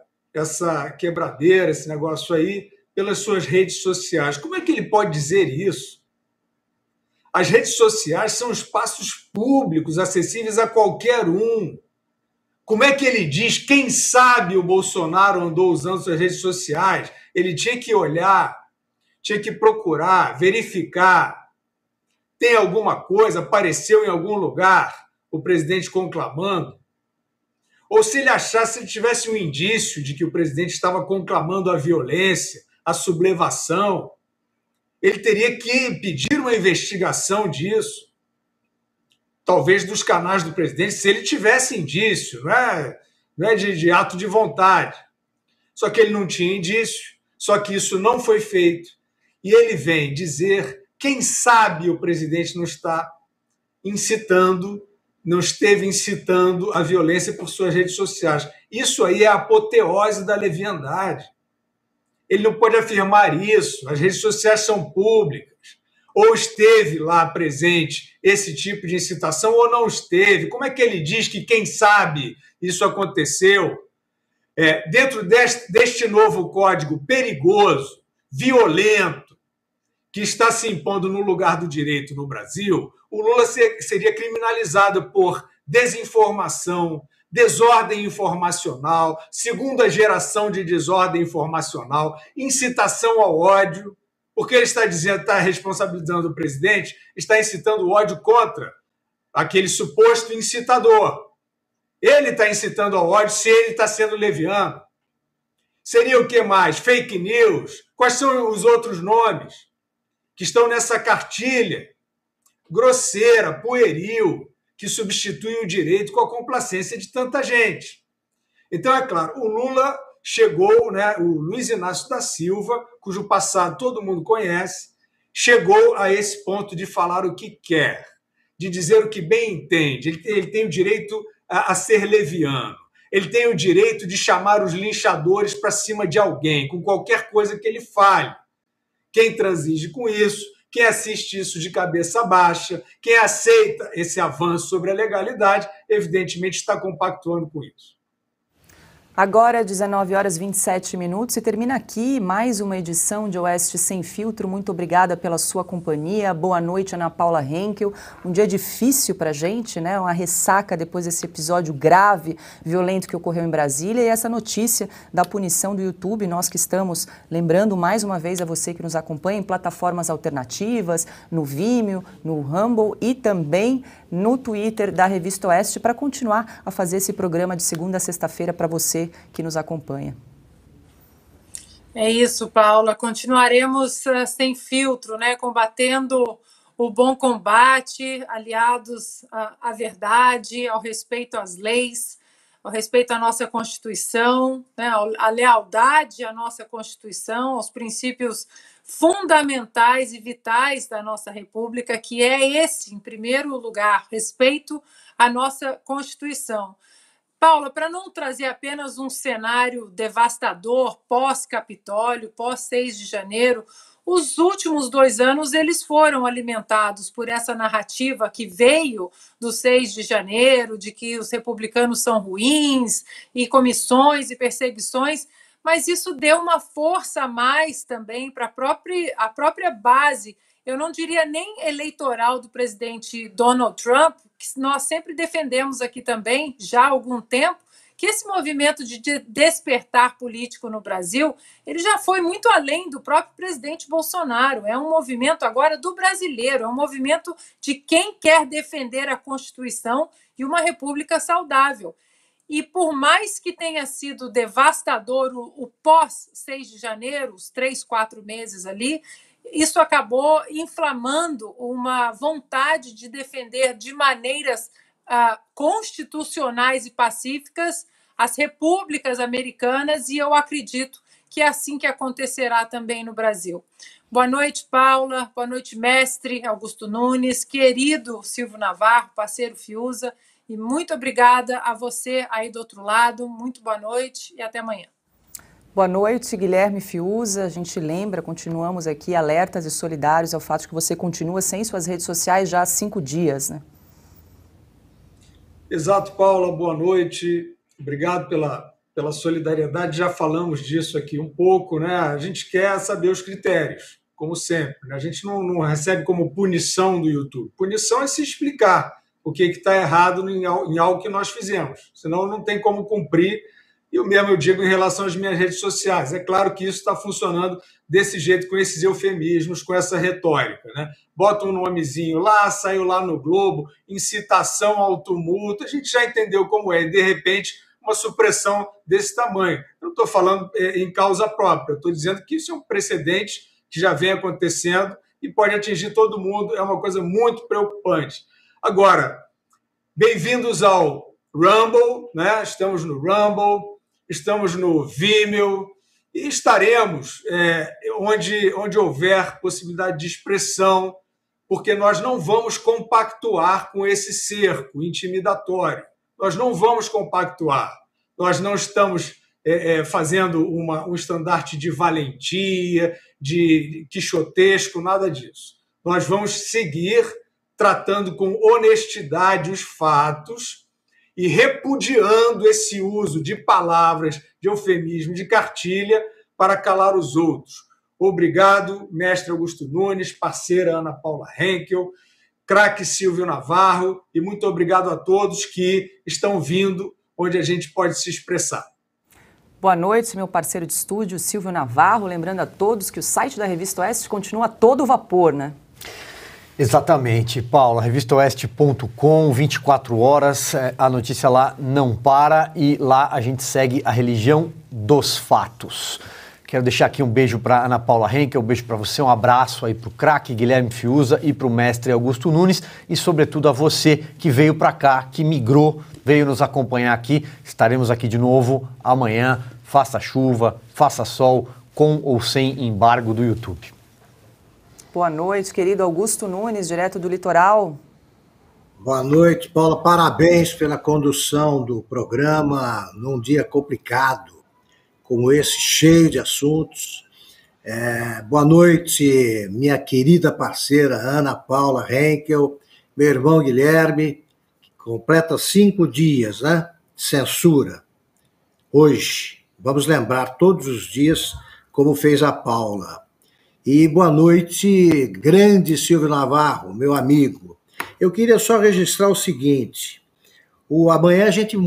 S7: quebradeira, esse negócio aí, pelas suas redes sociais. Como é que ele pode dizer isso? As redes sociais são espaços públicos, acessíveis a qualquer um. Como é que ele diz, quem sabe o Bolsonaro andou usando suas redes sociais? Ele tinha que olhar, tinha que procurar, verificar. Tem alguma coisa, apareceu em algum lugar o presidente conclamando? Ou se ele achasse, se ele tivesse um indício de que o presidente estava conclamando a violência, a sublevação, ele teria que pedir uma investigação disso, talvez dos canais do presidente, se ele tivesse indício, não é de ato de vontade. Só que ele não tinha indício, só que isso não foi feito. E ele vem dizer, quem sabe o presidente não está incitando, não esteve incitando a violência por suas redes sociais. Isso aí é a apoteose da leviandade. Ele não pode afirmar isso. As redes sociais são públicas. Ou esteve lá presente esse tipo de incitação ou não esteve. Como é que ele diz que, quem sabe, isso aconteceu? Dentro deste novo código perigoso, violento, que está se impondo no lugar do direito no Brasil, o Lula seria criminalizado por desinformação, desordem informacional, segunda geração de desordem informacional, incitação ao ódio, porque ele está dizendo, está responsabilizando o presidente, está incitando o ódio contra aquele suposto incitador. Ele está incitando ao ódio se ele está sendo leviano. Seria o que mais? Fake news? Quais são os outros nomes que estão nessa cartilha grosseira, pueril, que substitui o direito com a complacência de tanta gente? Então, é claro, o Lula chegou, o Luiz Inácio da Silva, cujo passado todo mundo conhece, chegou a esse ponto de falar o que quer, de dizer o que bem entende. Ele tem o direito a ser leviano. Ele tem o direito de chamar os linchadores para cima de alguém, com qualquer coisa que ele fale. Quem transige com isso, quem assiste isso de cabeça baixa, quem aceita esse avanço sobre a legalidade, evidentemente está compactuando com isso.
S1: Agora, 19h27 e termina aqui mais uma edição de Oeste Sem Filtro. Muito obrigada pela sua companhia. Boa noite, Ana Paula Henkel. Um dia difícil para a gente, né? Uma ressaca depois desse episódio grave, violento que ocorreu em Brasília. E essa notícia da punição do YouTube, nós que estamos lembrando mais uma vez a você que nos acompanha em plataformas alternativas, no Vimeo, no Rumble e também no Twitter da Revista Oeste, para continuar a fazer esse programa de segunda a sexta-feira para você que nos acompanha.
S6: É isso, Paula. Continuaremos sem filtro, né? Combatendo o bom combate, aliados à verdade, ao respeito às leis, ao respeito à nossa Constituição, né? À lealdade à nossa Constituição, aos princípios fundamentais e vitais da nossa República, que é esse, em primeiro lugar, respeito à nossa Constituição. Paula, para não trazer apenas um cenário devastador pós-Capitólio, pós-6 de janeiro, os últimos 2 anos eles foram alimentados por essa narrativa que veio do 6 de janeiro, de que os republicanos são ruins, e comissões e perseguições, mas isso deu uma força a mais também para a própria base, eu não diria nem eleitoral, do presidente Donald Trump, que nós sempre defendemos aqui também, já há algum tempo, que esse movimento de despertar político no Brasil, ele já foi muito além do próprio presidente Bolsonaro. É um movimento agora do brasileiro, é um movimento de quem quer defender a Constituição e uma república saudável. E por mais que tenha sido devastador o pós-6 de janeiro, os 3, 4 meses ali, isso acabou inflamando uma vontade de defender de maneiras constitucionais e pacíficas as repúblicas americanas, e eu acredito que é assim que acontecerá também no Brasil. Boa noite, Paula. Boa noite, mestre Augusto Nunes, querido Silvio Navarro, parceiro Fiuza. E muito obrigada a você aí do outro lado. Muito boa noite e até amanhã.
S1: Boa noite, Guilherme Fiuza. A gente lembra, continuamos aqui alertas e solidários ao fato de que você continua sem suas redes sociais já há 5 dias, né?
S7: Exato, Paula. Boa noite. Obrigado pela solidariedade. Já falamos disso aqui um pouco, né? A gente quer saber os critérios, como sempre, né? A gente não recebe como punição do YouTube. Punição é se explicar o que está errado em algo que nós fizemos. Senão não tem como cumprir. E o mesmo eu digo em relação às minhas redes sociais. É claro que isso está funcionando desse jeito, com esses eufemismos, com essa retórica, né? Bota um nomezinho lá, saiu lá no Globo, incitação ao tumulto. A gente já entendeu como é. E, de repente, uma supressão desse tamanho. Eu não estou falando em causa própria. Eu estou dizendo que isso é um precedente que já vem acontecendo e pode atingir todo mundo. É uma coisa muito preocupante. Agora, bem-vindos ao Rumble, né? Estamos no Rumble, estamos no Vimeo e estaremos onde houver possibilidade de expressão, porque nós não vamos compactuar com esse cerco intimidatório. Nós não vamos compactuar. Nós não estamos fazendo um estandarte de valentia, de quixotesco, nada disso. Nós vamos seguir tratando com honestidade os fatos e repudiando esse uso de palavras, de eufemismo, de cartilha para calar os outros. Obrigado, mestre Augusto Nunes, parceira Ana Paula Henkel, craque Silvio Navarro, e muito obrigado a todos que estão vindo onde a gente pode se expressar.
S1: Boa noite, meu parceiro de estúdio, Silvio Navarro. Lembrando a todos que o site da Revista Oeste continua a todo vapor, né?
S3: Exatamente, Paula, revistaoeste.com, 24 horas, a notícia lá não para e lá a gente segue a religião dos fatos. Quero deixar aqui um beijo para Ana Paula Henkel, um beijo para você, um abraço aí para o craque Guilherme Fiuza e para o mestre Augusto Nunes e sobretudo a você que veio para cá, que migrou, veio nos acompanhar aqui. Estaremos aqui de novo amanhã, faça chuva, faça sol, com ou sem embargo do YouTube.
S1: Boa noite, querido Augusto Nunes, direto do litoral.
S2: Boa noite, Paula. Parabéns pela condução do programa num dia complicado, como esse, cheio de assuntos. Boa noite, minha querida parceira Ana Paula Henkel, meu irmão Guilherme, que completa 5 dias, né? Censura. Hoje, vamos lembrar todos os dias como fez a Paula. E boa noite, grande Silvio Navarro, meu amigo. Eu queria só registrar o seguinte: amanhã a gente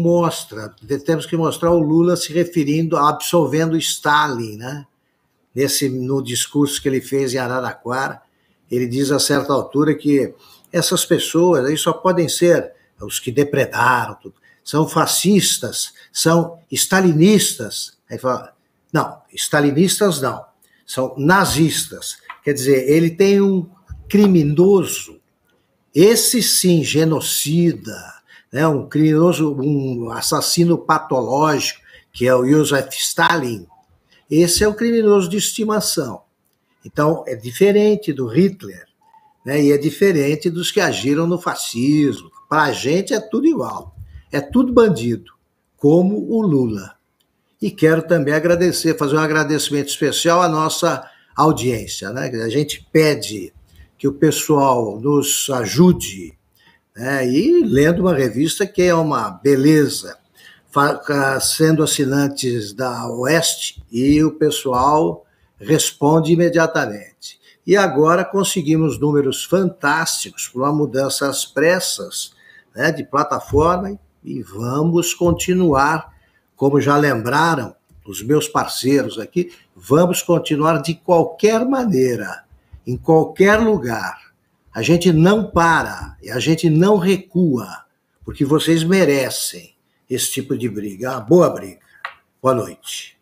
S2: temos que mostrar o Lula se referindo, absolvendo Stalin, né? No discurso que ele fez em Araraquara, ele diz a certa altura que essas pessoas aí só podem ser os que depredaram, são fascistas, são stalinistas. Aí fala, não, stalinistas não. São nazistas. Quer dizer, ele tem um criminoso, esse sim, genocida, né, um criminoso, um assassino patológico, que é o Joseph Stalin. Esse é o criminoso de estimação. Então, é diferente do Hitler, né, e é diferente dos que agiram no fascismo. Para a gente é tudo igual, é tudo bandido, como o Lula. E quero também fazer um agradecimento especial à nossa audiência, né? A gente pede que o pessoal nos ajude, né? E lendo uma revista que é uma beleza, sendo assinantes da Oeste, e o pessoal responde imediatamente. E agora conseguimos números fantásticos por uma mudança às pressas, né, de plataforma, e vamos continuar como já lembraram os meus parceiros aqui, vamos continuar de qualquer maneira, em qualquer lugar. A gente não para e a gente não recua, porque vocês merecem esse tipo de briga. Uma boa briga. Boa noite.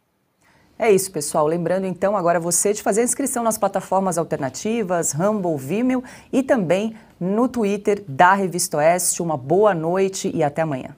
S1: É isso, pessoal. Lembrando, então, agora você de fazer a inscrição nas plataformas alternativas, Rumble, Vimeo e também no Twitter da Revista Oeste. Uma boa noite e até amanhã.